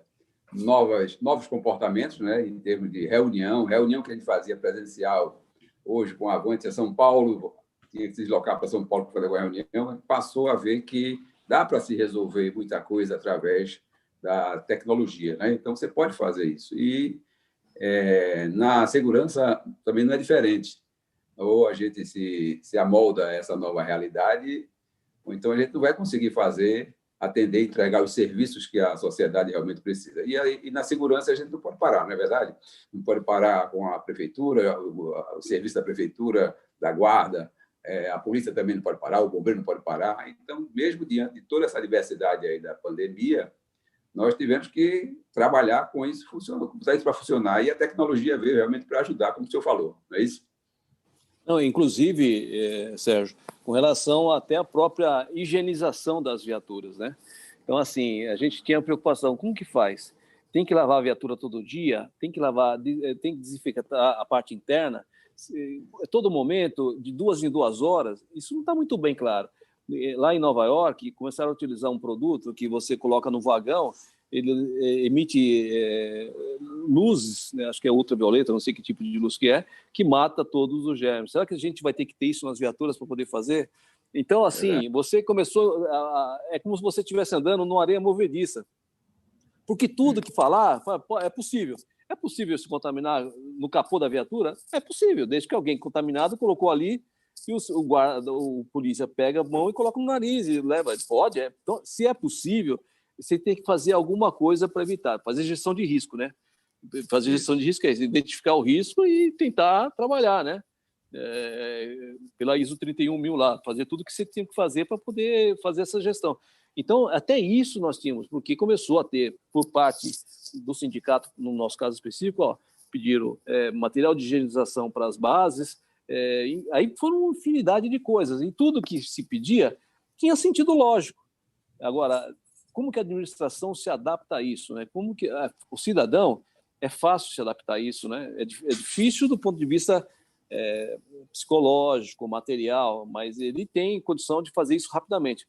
novos comportamentos, né, em termos de reunião que a gente fazia presencial. Hoje, com a Avantia São Paulo, tinha que se deslocar para São Paulo para fazer uma reunião, passou a ver que dá para se resolver muita coisa através da tecnologia, né? Então, você pode fazer isso. E na segurança também não é diferente. Ou a gente se amolda a essa nova realidade, ou então a gente não vai conseguir atender e entregar os serviços que a sociedade realmente precisa. E na segurança a gente não pode parar, não é verdade? Não pode parar com a prefeitura, o serviço da prefeitura, da guarda, a polícia também não pode parar, o bombeiro não pode parar. Então, mesmo diante de toda essa diversidade aí da pandemia, nós tivemos que trabalhar com isso, botar isso para funcionar, e a tecnologia veio realmente para ajudar, como o senhor falou, não é isso? Não, inclusive, Sérgio, com relação até à própria higienização das viaturas, né? Então, assim, a gente tinha preocupação, como que faz? Tem que lavar a viatura todo dia? Tem que desinfetar a parte interna? todo momento, de 2 em 2 horas, isso não está muito bem claro. Lá em Nova York, começaram a utilizar um produto que você coloca no vagão, ele emite luzes, né, acho que é ultravioleta, não sei que tipo de luz que mata todos os germes. Será que a gente vai ter que ter isso nas viaturas para poder fazer? Então, assim, você começou... É como se você estivesse andando numa areia movediça. Porque tudo que falar, é possível. É possível se contaminar no capô da viatura? É possível, desde que alguém contaminado colocou ali e o polícia pega a mão e coloca no nariz e leva. Pode, é. Então, se é possível, você tem que fazer alguma coisa para evitar. Fazer gestão de risco, né? Fazer gestão de risco é identificar o risco e tentar trabalhar, né? Pela ISO 31000 lá, fazer tudo que você tem que fazer para poder fazer essa gestão. Então, até isso nós tínhamos, porque começou a ter, por parte do sindicato, no nosso caso específico, pediram material de higienização para as bases, aí foram uma infinidade de coisas, e tudo que se pedia tinha sentido lógico. Agora, como que a administração se adapta a isso, né? Como que o cidadão é fácil se adaptar a isso, né? É difícil do ponto de vista psicológico, material, mas ele tem condição de fazer isso rapidamente.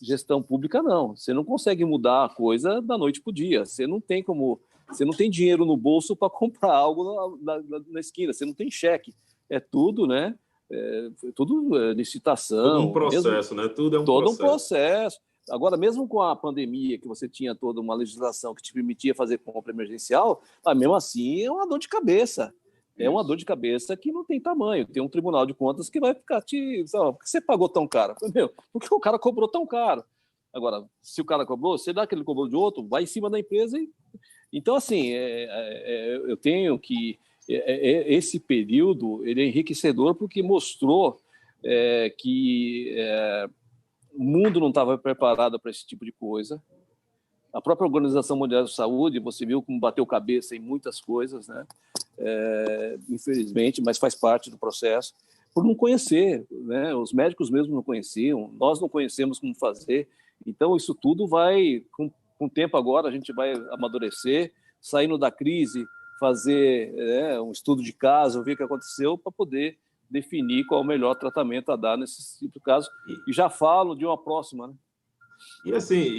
Gestão pública, não. Você não consegue mudar a coisa da noite para o dia. Você não tem dinheiro no bolso para comprar algo na esquina. Você não tem cheque. É tudo, né? Tudo licitação. Todo um processo, né? Tudo é um todo processo. Um processo. Agora, mesmo com a pandemia, que você tinha toda uma legislação que te permitia fazer compra emergencial, mesmo assim é uma dor de cabeça. É uma dor de cabeça que não tem tamanho. Tem um Tribunal de Contas que vai ficar por que você pagou tão caro? Porque o cara cobrou tão caro. Agora, se o cara cobrou, você dá que ele cobrou de outro, vai em cima da empresa. Então, assim, eu tenho que... esse período ele é enriquecedor porque mostrou que o mundo não estava preparado para esse tipo de coisa. A própria Organização Mundial da Saúde, você viu como bateu cabeça em muitas coisas, né? Infelizmente, mas faz parte do processo, por não conhecer, né? Os médicos mesmo não conheciam, nós não conhecemos como fazer. Então, isso tudo vai, com o tempo agora, a gente vai amadurecer, saindo da crise, fazer um estudo de caso, ver o que aconteceu, para poder definir qual é o melhor tratamento a dar nesse tipo de caso. E já falo de uma próxima, né? E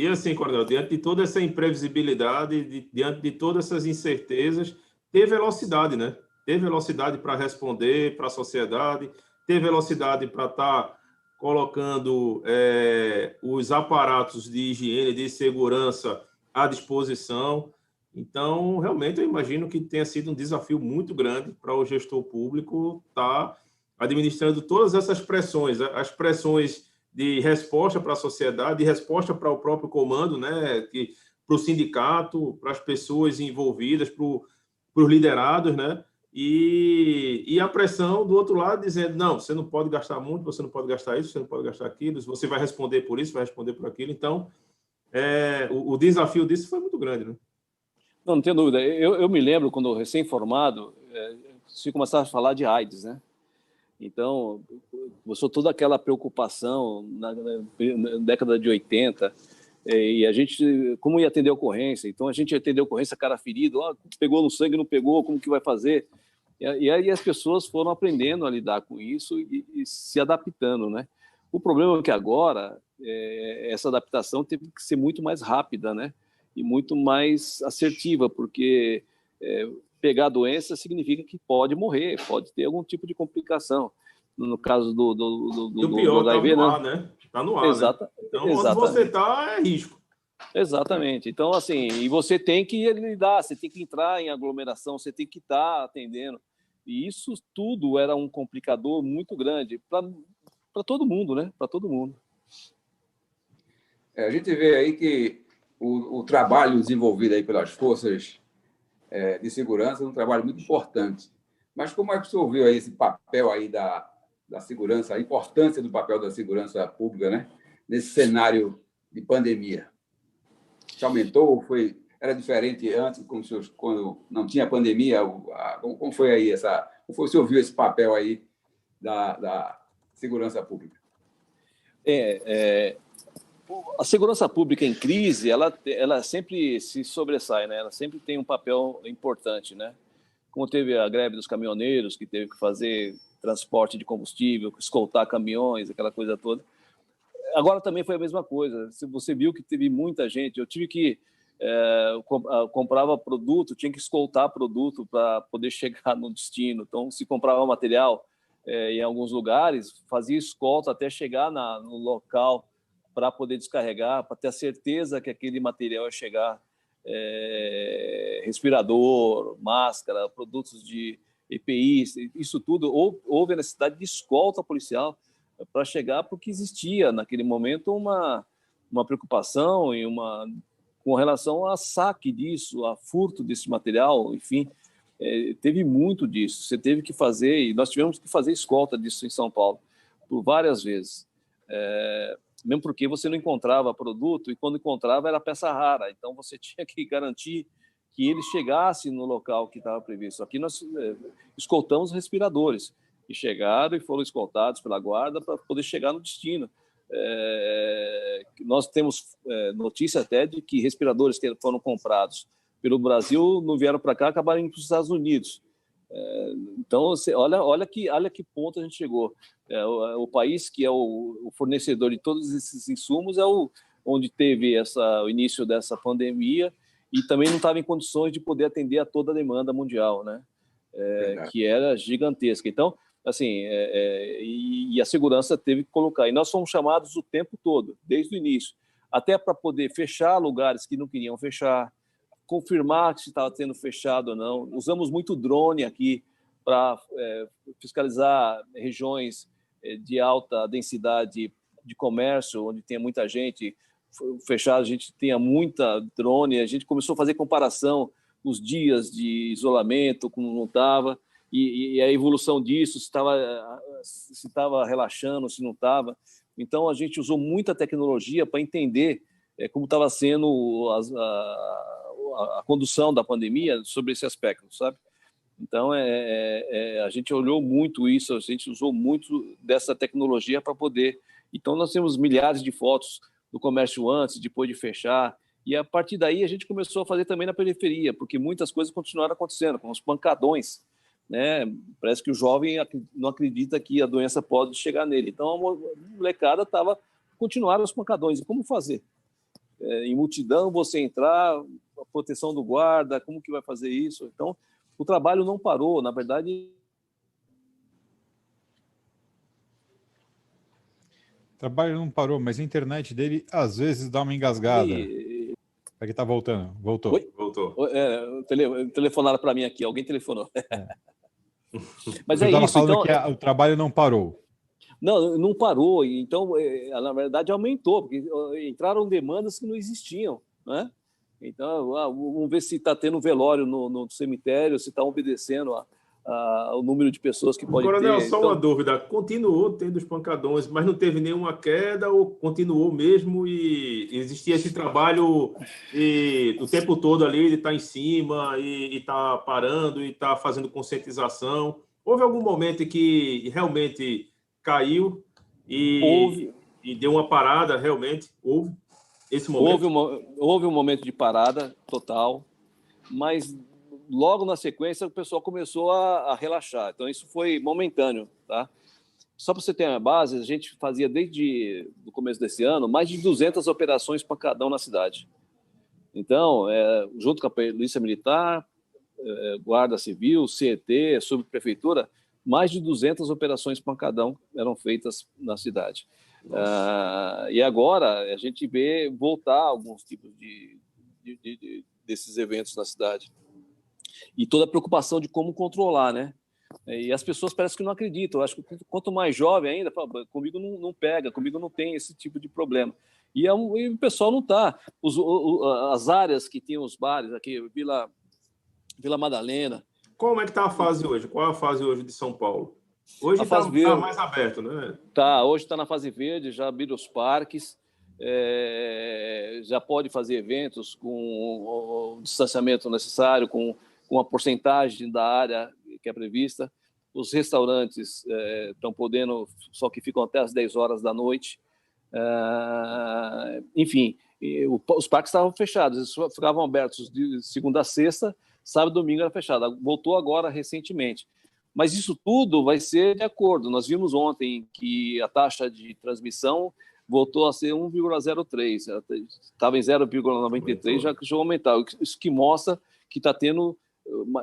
assim, Coronel, diante de toda essa imprevisibilidade, diante de todas essas incertezas, ter velocidade, né? Ter velocidade para responder para a sociedade, ter velocidade para estar colocando os aparatos de higiene, de segurança à disposição. Então, realmente, eu imagino que tenha sido um desafio muito grande para o gestor público estar administrando todas essas pressões, as pressões de resposta para a sociedade, de resposta para o próprio comando, né? Para o sindicato, para as pessoas envolvidas, para os liderados, né? E a pressão do outro lado dizendo, não, você não pode gastar muito, você não pode gastar isso, você não pode gastar aquilo, você vai responder por isso, vai responder por aquilo. Então, o desafio disso foi muito grande, né? Não tenho dúvida. Eu me lembro, quando recém-formado, se começava a falar de AIDS, né? Então, começou toda aquela preocupação na década de 80, e a gente, como ia atender a ocorrência? Então, a gente ia atender a ocorrência, cara ferido, pegou no sangue, não pegou, como que vai fazer? E aí as pessoas foram aprendendo a lidar com isso e se adaptando, né? O problema é que agora, essa adaptação teve que ser muito mais rápida, né? E muito mais assertiva, porque pegar a doença significa que pode morrer, pode ter algum tipo de complicação. No caso do pior, do HIV, tá no ar, né? Tá no ar, né? Então, onde você está, é risco. Exatamente. Então, assim, e você tem que lidar, você tem que entrar em aglomeração, você tem que estar atendendo. E isso tudo era um complicador muito grande para todo mundo, né? Para todo mundo. A gente vê aí que o trabalho desenvolvido aí pelas forças de segurança é um trabalho muito importante. Mas como é que o senhor viu aí esse papel aí da segurança, a importância do papel da segurança pública, né? Nesse cenário de pandemia? Se aumentou? Era diferente antes, quando não tinha pandemia? Como foi aí como foi o senhor viu esse papel aí da segurança pública? A segurança pública em crise, ela sempre se sobressai, né? Ela sempre tem um papel importante, né? como teve a greve dos caminhoneiros, que teve que fazer transporte de combustível, escoltar caminhões, aquela coisa toda. Agora também foi a mesma coisa. Se você viu que teve muita gente, eu tive que comprava produto, tinha que escoltar produto para poder chegar no destino. Então, se comprava material em alguns lugares, fazia escolta até chegar no local para poder descarregar, para ter a certeza que aquele material ia chegar. Respirador, máscara, produtos de EPI, isso tudo. Houve a necessidade de escolta policial para chegar, porque existia naquele momento uma preocupação e com relação a saque disso, a furto desse material, enfim, teve muito disso. Você teve que fazer, e nós tivemos que fazer escolta disso em São Paulo por várias vezes, mesmo porque você não encontrava produto, e quando encontrava era peça rara, então você tinha que garantir que ele chegasse no local que estava previsto. Aqui nós escoltamos respiradores, e chegaram e foram escoltados pela guarda para poder chegar no destino. Nós temos notícia até de que respiradores que foram comprados pelo Brasil não vieram para cá, acabaram indo para os Estados Unidos. Então, olha que ponto a gente chegou. O país que é o fornecedor de todos esses insumos onde teve o início dessa pandemia, e também não estava em condições de poder atender a toda a demanda mundial, né? Que era gigantesca. Então, assim, e a segurança teve que colocar. E nós fomos chamados o tempo todo, desde o início, até para poder fechar lugares que não queriam fechar, confirmar se estava tendo fechado ou não. Usamos muito drone aqui para fiscalizar regiões de alta densidade de comércio, onde tem muita gente fechada, a gente tinha muita drone, a gente começou a fazer comparação, os dias de isolamento, como não estava, e a evolução disso, se estava relaxando, se não estava. Então, a gente usou muita tecnologia para entender como estava sendo a condução da pandemia sobre esse aspecto, sabe? Então, a gente olhou muito isso, a gente usou muito dessa tecnologia para poder... Então, nós temos milhares de fotos do comércio antes, depois de fechar, e a partir daí a gente começou a fazer também na periferia, porque muitas coisas continuaram acontecendo, como os pancadões, né? Parece que o jovem não acredita que a doença pode chegar nele. Então, a molecada continuaram os pancadões. E como fazer? Em multidão, você entrar, a proteção do guarda, como que vai fazer isso? Então, o trabalho não parou, na verdade... O trabalho não parou, mas a internet dele às vezes dá uma engasgada. Aqui tá voltando. Voltou. Oi? Voltou. Telefonaram para mim aqui, alguém telefonou. Mas eu isso, falando então... que o trabalho não parou. Não parou. Então, na verdade, aumentou, porque entraram demandas que não existiam, né? Então, vamos ver se está tendo velório no cemitério, se está obedecendo o número de pessoas que pode ter. Coronel, só uma dúvida. Continuou tendo os pancadões, mas não teve nenhuma queda ou continuou mesmo e existia esse trabalho o tempo todo ali de estar em cima e estar parando e estar fazendo conscientização? Houve algum momento em que realmente caiu e deu uma parada realmente? Houve esse momento? Houve um momento de parada total, mas... logo na sequência, o pessoal começou a relaxar. Então, isso foi momentâneo, tá? Só para você ter uma base, a gente fazia, desde o começo desse ano, mais de 200 operações pancadão na cidade. Então, junto com a Polícia Militar, Guarda Civil, CET, Subprefeitura, mais de 200 operações pancadão eram feitas na cidade. E agora, a gente vê voltar alguns tipos desses eventos na cidade. E toda a preocupação de como controlar, né? E as pessoas parecem que não acreditam. Eu acho que quanto mais jovem ainda, fala, comigo não pega, comigo não tem esse tipo de problema. E o pessoal não está. As áreas que tem os bares aqui, Vila Madalena... Como é que está a fase hoje? Qual é a fase hoje de São Paulo? Hoje está mais aberto, né? Hoje está na fase verde, já abriram os parques, já pode fazer eventos com o distanciamento necessário, com a porcentagem da área que é prevista. Os restaurantes estão podendo, só que ficam até as 10 horas da noite. Enfim, os parques estavam fechados, eles ficavam abertos de segunda a sexta, sábado e domingo era fechada. Voltou agora recentemente. Mas isso tudo vai ser de acordo. Nós vimos ontem que a taxa de transmissão voltou a ser 1,03. Estava em 0,93, já chegou a aumentar. Isso que mostra que está tendo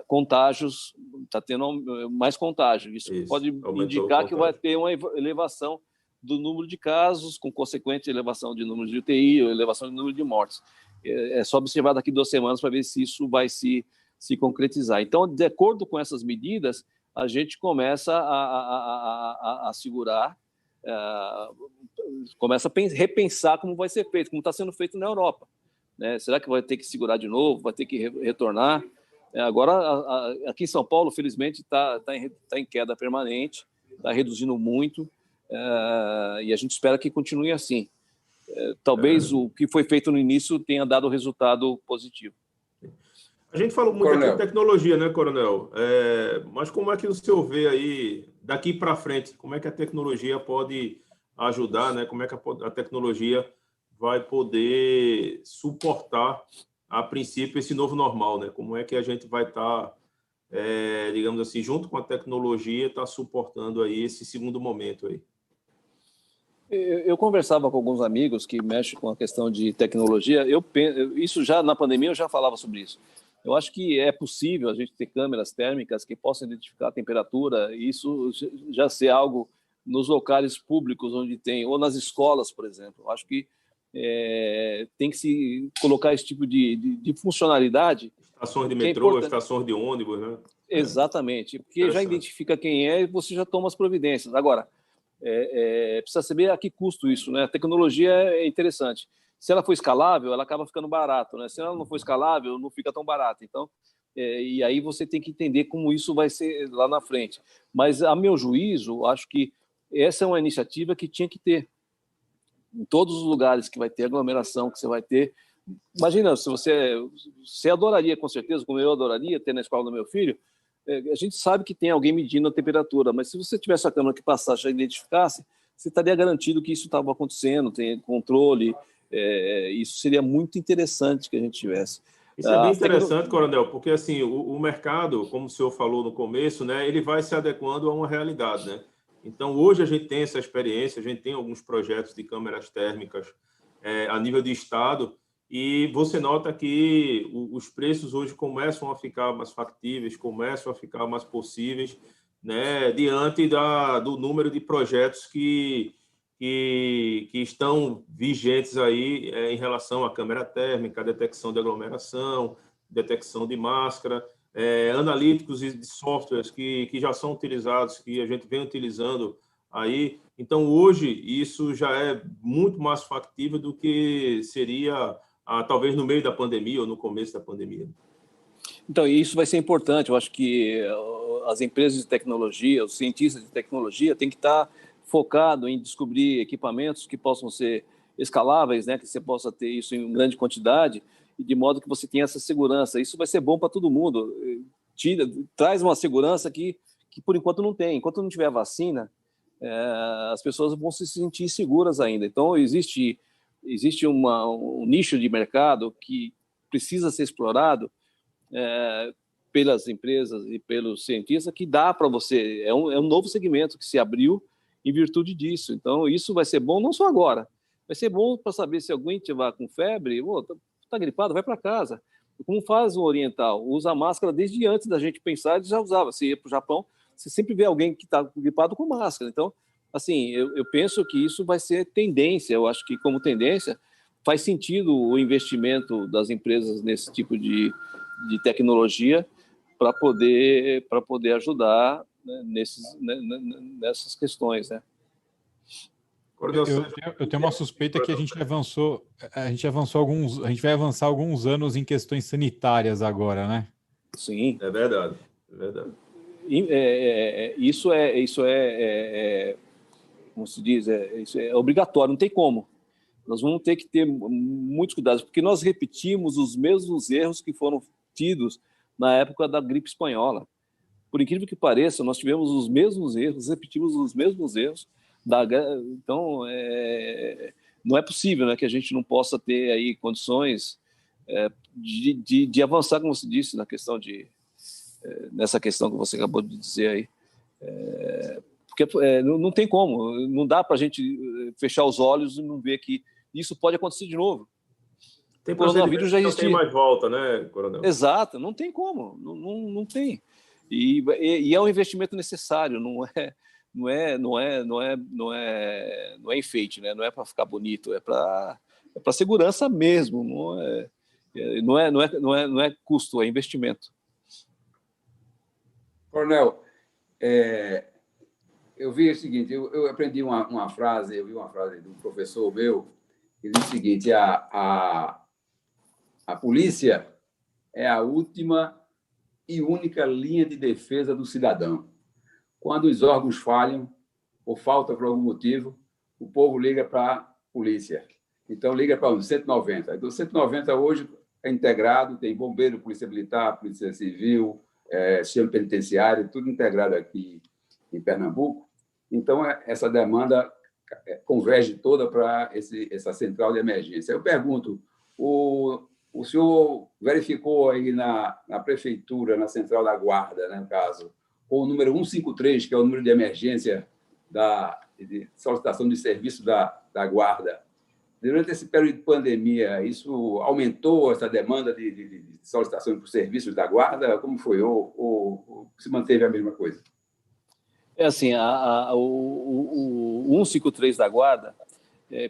contágios, está tendo mais contágio. Isso pode indicar que vai ter uma elevação do número de casos, com consequente elevação de número de UTI, elevação de número de mortes. É só observar daqui 2 semanas para ver se isso vai se concretizar. Então, de acordo com essas medidas, a gente começa a segurar, começa a repensar como vai ser feito, como está sendo feito na Europa. Né? Será que vai ter que segurar de novo? Vai ter que retornar? Agora, aqui em São Paulo, felizmente, está em queda permanente, está reduzindo muito, e a gente espera que continue assim. Talvez o que foi feito no início tenha dado resultado positivo. A gente falou muito aqui de tecnologia, né, Coronel? Mas como é que o senhor vê aí, daqui para frente, como é que a tecnologia pode ajudar, né? Como é que a tecnologia vai poder suportar, a princípio, esse novo normal, né? Como é que a gente vai estar, digamos assim, junto com a tecnologia, está suportando aí esse segundo momento aí? Eu conversava com alguns amigos que mexem com a questão de tecnologia. Isso já na pandemia eu já falava sobre isso. Eu acho que é possível a gente ter câmeras térmicas que possam identificar a temperatura, e isso já ser algo nos locais públicos onde tem, ou nas escolas, por exemplo. Eu acho que tem que se colocar esse tipo de funcionalidade. Estações de metrô, estações de ônibus, né? Exatamente, porque já identifica quem é e você já toma as providências. Agora, precisa saber a que custo isso, né? A tecnologia é interessante. Se ela for escalável, ela acaba ficando barato, né? Se ela não for escalável, não fica tão barato. Então, e aí você tem que entender como isso vai ser lá na frente. Mas, a meu juízo, acho que essa é uma iniciativa que tinha que ter. Em todos os lugares que vai ter aglomeração, que você vai ter... Imagina, se você adoraria, com certeza, como eu adoraria, ter na escola do meu filho, a gente sabe que tem alguém medindo a temperatura, mas se você tivesse a câmera que passasse, já identificasse, você estaria garantido que isso estava acontecendo, tem controle. Isso seria muito interessante que a gente tivesse. Isso é bem interessante, Coronel, porque assim, o mercado, como o senhor falou no começo, né, ele vai se adequando a uma realidade, né? Então, hoje a gente tem essa experiência, a gente tem alguns projetos de câmeras térmicas a nível de estado, e você nota que os preços hoje começam a ficar mais factíveis, começam a ficar mais possíveis, né, diante do número de projetos que estão vigentes aí em relação à câmera térmica, detecção de aglomeração, detecção de máscara, analíticos e de softwares que já são utilizados, que a gente vem utilizando aí. Então, hoje, isso já é muito mais factível do que seria, talvez, no meio da pandemia ou no começo da pandemia. Então, isso vai ser importante. Eu acho que as empresas de tecnologia, os cientistas de tecnologia têm que estar focado em descobrir equipamentos que possam ser escaláveis, né, que você possa ter isso em grande quantidade, e de modo que você tenha essa segurança. Isso vai ser bom para todo mundo. Traz uma segurança que por enquanto não tem. Enquanto não tiver vacina, as pessoas vão se sentir seguras ainda. Então, existe um nicho de mercado que precisa ser explorado pelas empresas e pelos cientistas, que dá para você. É um novo segmento que se abriu em virtude disso. Então, isso vai ser bom não só agora, vai ser bom para saber se alguém estiver com febre, está gripado, vai para casa. Como faz o oriental? Usa máscara desde antes da gente pensar, ele já usava. Se ia para o Japão, você sempre vê alguém que está gripado com máscara. Então, assim, eu penso que isso vai ser tendência. Eu acho que, como tendência, faz sentido o investimento das empresas nesse tipo de tecnologia para poder ajudar, né, nessas questões, né? Eu tenho uma suspeita que a gente vai avançar alguns anos em questões sanitárias agora, né? Sim. É verdade, é verdade. Isso como se diz, isso é obrigatório, não tem como. Nós vamos ter que ter muitos cuidados, porque nós repetimos os mesmos erros que foram tidos na época da gripe espanhola. Por incrível que pareça, nós tivemos os mesmos erros, repetimos os mesmos erros. Então, não é possível, né, que a gente não possa ter aí condições de avançar, como você disse, nessa questão que você acabou de dizer aí. Porque não tem como, não dá para a gente fechar os olhos e não ver que isso pode acontecer de novo. Tem coronavírus já existia. Não tem mais volta, né, Coronel? Exato, não tem como, não tem. E é um investimento necessário, não é enfeite, né? Não é para ficar bonito, é para segurança mesmo, não é custo, é investimento. Coronel, eu vi o seguinte, eu aprendi uma frase, eu vi uma frase de um professor meu, que diz o seguinte: a polícia é a última e única linha de defesa do cidadão. Quando os órgãos falham ou falta por algum motivo, o povo liga para a polícia. Então, liga para o 190. Então, o 190 hoje é integrado, tem bombeiro, polícia militar, polícia civil, sistema penitenciário, tudo integrado aqui em Pernambuco. Então, essa demanda converge toda para essa central de emergência. Eu pergunto, o senhor verificou aí na prefeitura, na central da guarda, né, no caso, com o número 153, que é o número de emergência de solicitação de serviço da guarda. Durante esse período de pandemia, isso aumentou essa demanda de solicitação por serviços da guarda? Como foi? Ou se manteve a mesma coisa? É assim, o 153 da guarda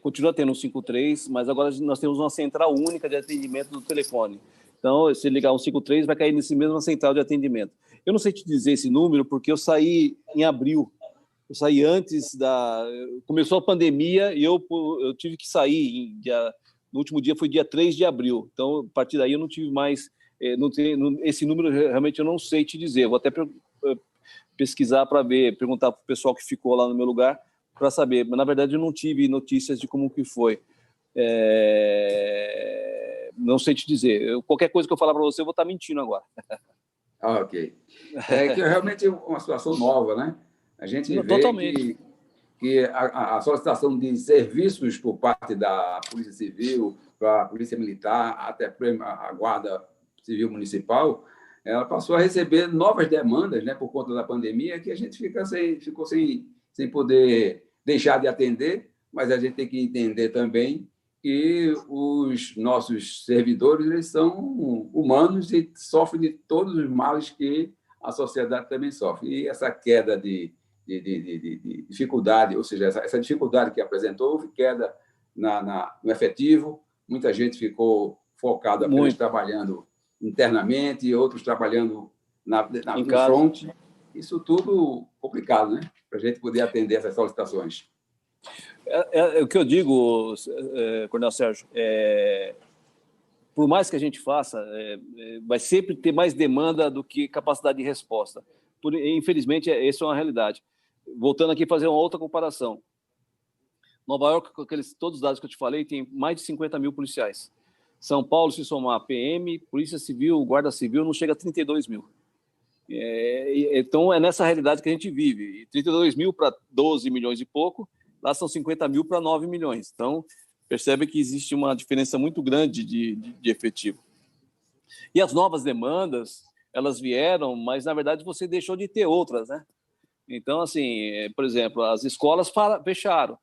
continua tendo um 153, mas agora nós temos uma central única de atendimento do telefone. Então, se ligar 153, vai cair nesse mesmo central de atendimento. Eu não sei te dizer esse número, porque eu saí em abril. Eu saí antes começou a pandemia e eu tive que sair. No último dia foi dia 3 de abril. Então, a partir daí eu não tive mais... esse número realmente eu não sei te dizer. Eu vou até pesquisar para ver, perguntar para o pessoal que ficou lá no meu lugar para saber. Mas, na verdade, eu não tive notícias de como que foi. Não sei te dizer. Qualquer coisa que eu falar para você, eu vou estar mentindo agora. Ok. Que realmente é uma situação nova, né? A gente vê que a solicitação de serviços por parte da Polícia Civil, para a Polícia Militar, até a Guarda Civil Municipal, ela passou a receber novas demandas, né, por conta da pandemia, que a gente ficou sem poder deixar de atender, mas a gente tem que entender também que os nossos servidores eles são humanos e sofrem de todos os males que a sociedade também sofre. E essa queda de dificuldade, ou seja, essa dificuldade que apresentou, houve queda no efetivo, muita gente ficou focada apenas trabalhando internamente, outros trabalhando no front. Isso tudo complicado, né? Para a gente poder atender essas solicitações. O que eu digo, Coronel Sérgio, por mais que a gente faça, vai sempre ter mais demanda do que capacidade de resposta. Infelizmente, essa é uma realidade. Voltando aqui a fazer uma outra comparação. Nova York, com todos os dados que eu te falei, tem mais de 50 mil policiais. São Paulo, se somar PM, Polícia Civil, Guarda Civil, não chega a 32 mil. Então, é nessa realidade que a gente vive. E 32 mil para 12 milhões e pouco, lá são 50 mil para 9 milhões. Então, percebe que existe uma diferença muito grande de efetivo. E as novas demandas, elas vieram, mas, na verdade, você deixou de ter outras, né? Então, assim, por exemplo, as escolas fecharam.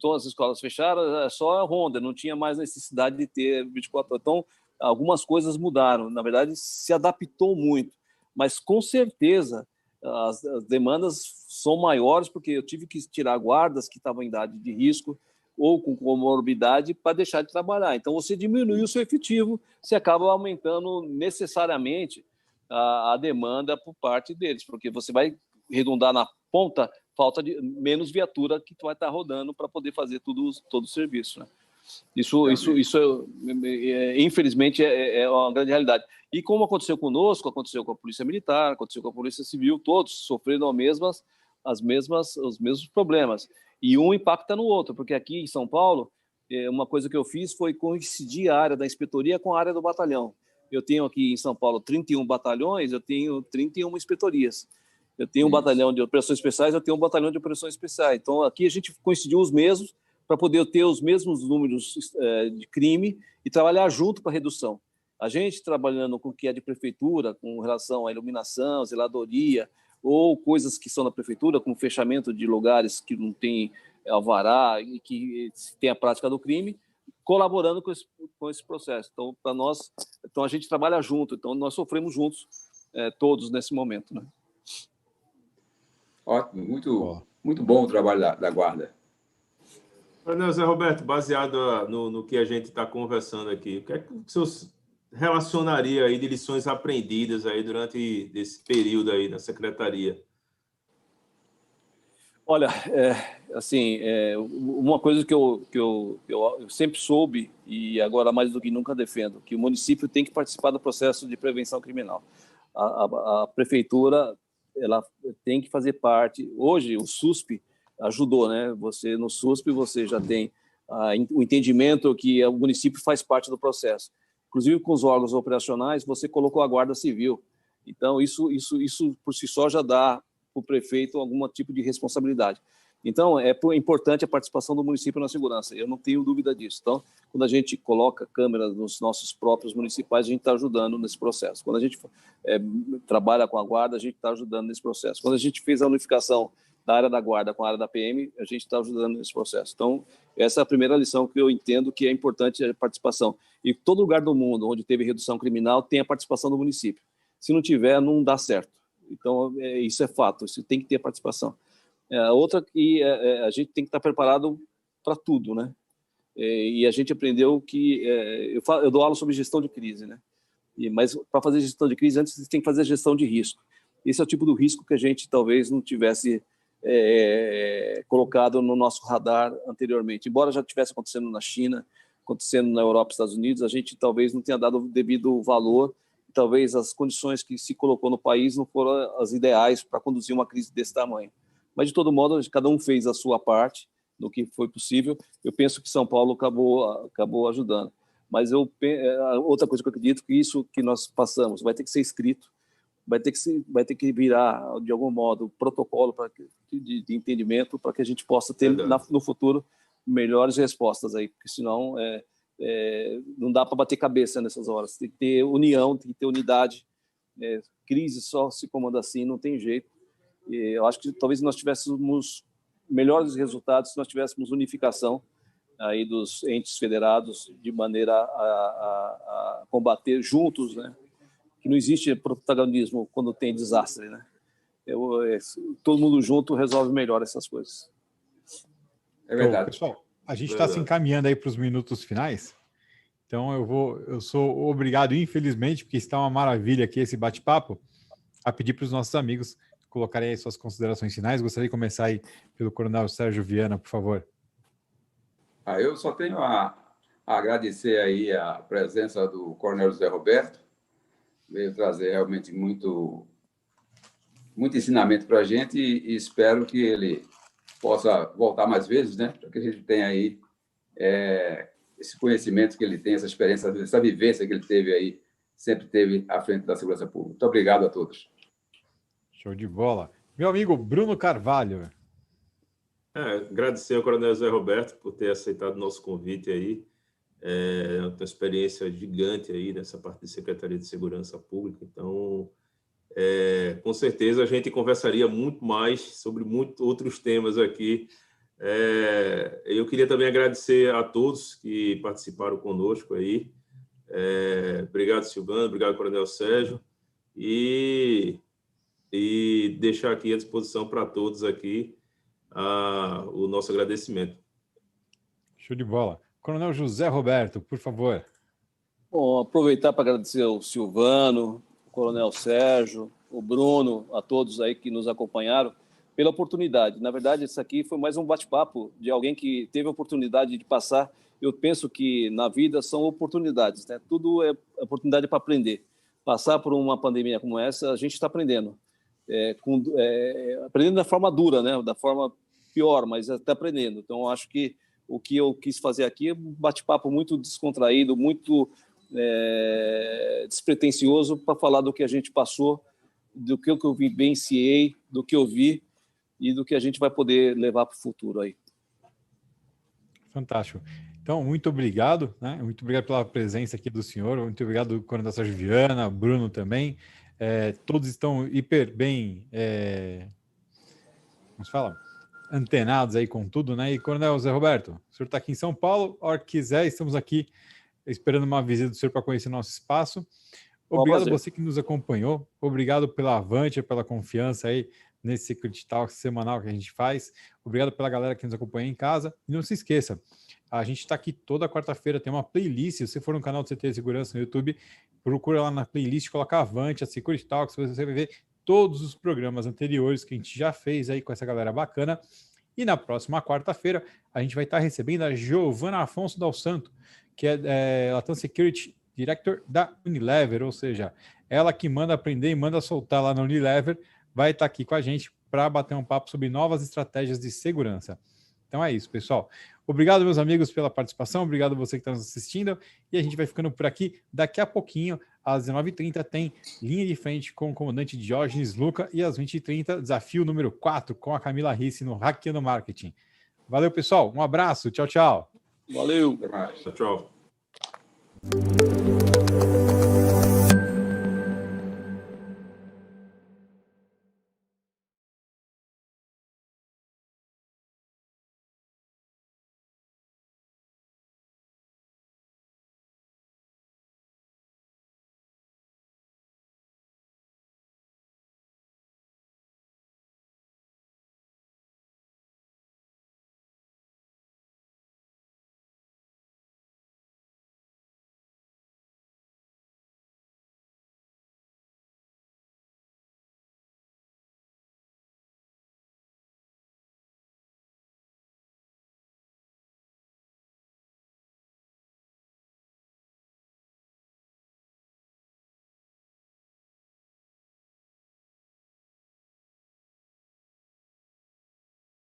Todas as escolas fecharam, só a Honda, não tinha mais necessidade de ter 24 horas. Então, algumas coisas mudaram. Na verdade, se adaptou muito. Mas, com certeza, as demandas são maiores, porque eu tive que tirar guardas que estavam em idade de risco ou com comorbidade para deixar de trabalhar. Então, você diminui o seu efetivo, você acaba aumentando necessariamente a demanda por parte deles, porque você vai redundar na ponta, falta de menos viatura que tu vai estar rodando para poder fazer todo o serviço, né? Isso infelizmente, é uma grande realidade. E como aconteceu conosco, aconteceu com a Polícia Militar, aconteceu com a Polícia Civil, todos sofreram os mesmos problemas. E um impacta no outro, porque aqui em São Paulo, uma coisa que eu fiz foi coincidir a área da inspetoria com a área do batalhão. Eu tenho aqui em São Paulo 31 batalhões, eu tenho 31 inspetorias. Eu tenho um batalhão de operações especiais, eu tenho um batalhão de operações especiais. Então, aqui a gente coincidiu os mesmos para poder ter os mesmos números de crime e trabalhar junto para a redução. A gente trabalhando com o que é de prefeitura, com relação à iluminação, zeladoria, ou coisas que são da prefeitura, como fechamento de lugares que não tem alvará e que tem a prática do crime, colaborando com esse processo. Então, para nós, então a gente trabalha junto, então nós sofremos juntos, todos nesse momento, né? Ótimo, muito bom o trabalho da Guarda. Coronel Zé Roberto, baseado no que a gente está conversando aqui, o que é que o senhor relacionaria aí de lições aprendidas aí durante esse período aí na secretaria? Olha, assim, uma coisa que eu sempre soube, e agora mais do que nunca defendo, que o município tem que participar do processo de prevenção criminal. A prefeitura, ela tem que fazer parte. Hoje, o SUSP ajudou, né? No SUSP, você já tem o entendimento que o município faz parte do processo. Inclusive, com os órgãos operacionais, você colocou a Guarda Civil. Então, isso por si só já dá para o prefeito algum tipo de responsabilidade. Então, é importante a participação do município na segurança, eu não tenho dúvida disso. Então, quando a gente coloca câmeras nos nossos próprios municipais, a gente está ajudando nesse processo. Quando a gente trabalha com a Guarda, a gente está ajudando nesse processo. Quando a gente fez a unificação da área da Guarda com a área da PM, a gente está ajudando nesse processo. Então, essa é a primeira lição que eu entendo que é importante a participação. E todo lugar do mundo onde teve redução criminal tem a participação do município. Se não tiver, não dá certo. Então, isso é fato, isso tem que ter participação. Outra que a gente tem que estar preparado para tudo, né? E a gente aprendeu que... eu dou aula sobre gestão de crise, né? Mas para fazer gestão de crise, antes você tem que fazer gestão de risco. Esse é o tipo do risco que a gente talvez não tivesse colocado no nosso radar anteriormente. Embora já estivesse acontecendo na China, acontecendo na Europa e Estados Unidos, a gente talvez não tenha dado o devido valor, talvez as condições que se colocou no país não foram as ideais para conduzir uma crise desse tamanho. Mas, de todo modo, cada um fez a sua parte no que foi possível. Eu penso que São Paulo acabou ajudando. Mas outra coisa que eu acredito que isso que nós passamos vai ter que ser escrito, vai ter que virar, de algum modo, protocolo de entendimento para que a gente possa ter, no futuro, melhores respostas aí, porque senão não dá para bater cabeça nessas horas. Tem que ter união, tem que ter unidade. Crise só se comanda assim, não tem jeito. E eu acho que talvez nós tivéssemos melhores resultados se nós tivéssemos unificação aí dos entes federados de maneira a combater juntos, né? Que não existe protagonismo quando tem desastre, né? Todo mundo junto resolve melhor essas coisas. É verdade. Então, pessoal, a gente está se encaminhando aí para os minutos finais. Então eu sou obrigado, infelizmente, porque está uma maravilha aqui esse bate-papo, a pedir para os nossos amigos colocarem aí suas considerações finais. Gostaria de começar aí pelo Coronel Sérgio Viana, por favor. Eu só tenho a agradecer aí a presença do Coronel José Roberto, veio trazer realmente muito ensinamento para a gente e espero que ele possa voltar mais vezes, né? Para que a gente tenha aí esse conhecimento que ele tem, essa experiência, essa vivência que ele teve aí, sempre teve à frente da segurança pública. Muito obrigado a todos. Show de bola. Meu amigo Bruno Carvalho. Agradecer ao Coronel José Roberto por ter aceitado o nosso convite aí. Uma experiência gigante aí nessa parte de Secretaria de Segurança Pública. Então, com certeza a gente conversaria muito mais sobre muitos outros temas aqui. Eu queria também agradecer a todos que participaram conosco aí. Obrigado, Silvano, obrigado, Coronel Sérgio, e deixar aqui à disposição para todos aqui o nosso agradecimento. Show de bola. Coronel José Roberto, por favor. Bom, aproveitar para agradecer ao Silvano, o Coronel Sérgio, o Bruno, a todos aí que nos acompanharam, pela oportunidade. Na verdade, isso aqui foi mais um bate-papo de alguém que teve a oportunidade de passar. Eu penso que na vida são oportunidades, né? Tudo é oportunidade para aprender. Passar por uma pandemia como essa, a gente está aprendendo. Aprendendo da forma dura, né? Da forma pior, mas está aprendendo. Então, eu acho que o que eu quis fazer aqui é um bate-papo muito descontraído, muito despretensioso para falar do que a gente passou, do que eu vivenciei, do que eu vi e do que a gente vai poder levar para o futuro aí. Fantástico. Então, muito obrigado, né? Muito obrigado pela presença aqui do senhor, muito obrigado, Coronel Sérgio Viana, Bruno também. Todos estão hiper bem, como se fala? Antenados aí com tudo, né? E, Coronel Zé Roberto, o senhor está aqui em São Paulo, a hora que quiser, estamos aqui esperando uma visita do senhor para conhecer nosso espaço. Obrigado a você que nos acompanhou, obrigado pela Avantia, pela confiança aí nesse Security Talk semanal que a gente faz. Obrigado pela galera que nos acompanha em casa. E não se esqueça, a gente está aqui toda quarta-feira, tem uma playlist. Se você for no canal do CT Segurança no YouTube, procura lá na playlist, coloca Avantia, Security Talks, você vai ver todos os programas anteriores que a gente já fez aí com essa galera bacana. E na próxima quarta-feira, a gente vai estar recebendo a Giovana Afonso Dal Santo, que é Latam Security Director da Unilever, ou seja, ela que manda aprender e manda soltar lá na Unilever, vai estar aqui com a gente para bater um papo sobre novas estratégias de segurança. Então é isso, pessoal. Obrigado, meus amigos, pela participação. Obrigado a você que está nos assistindo. E a gente vai ficando por aqui. Daqui a pouquinho, às 19h30, tem Linha de Frente com o comandante Diógenes Luca. E às 20h30, desafio número 4 com a Camila Risse no Hackeando Marketing. Valeu, pessoal. Um abraço. Tchau, tchau. Valeu. Tchau, tchau.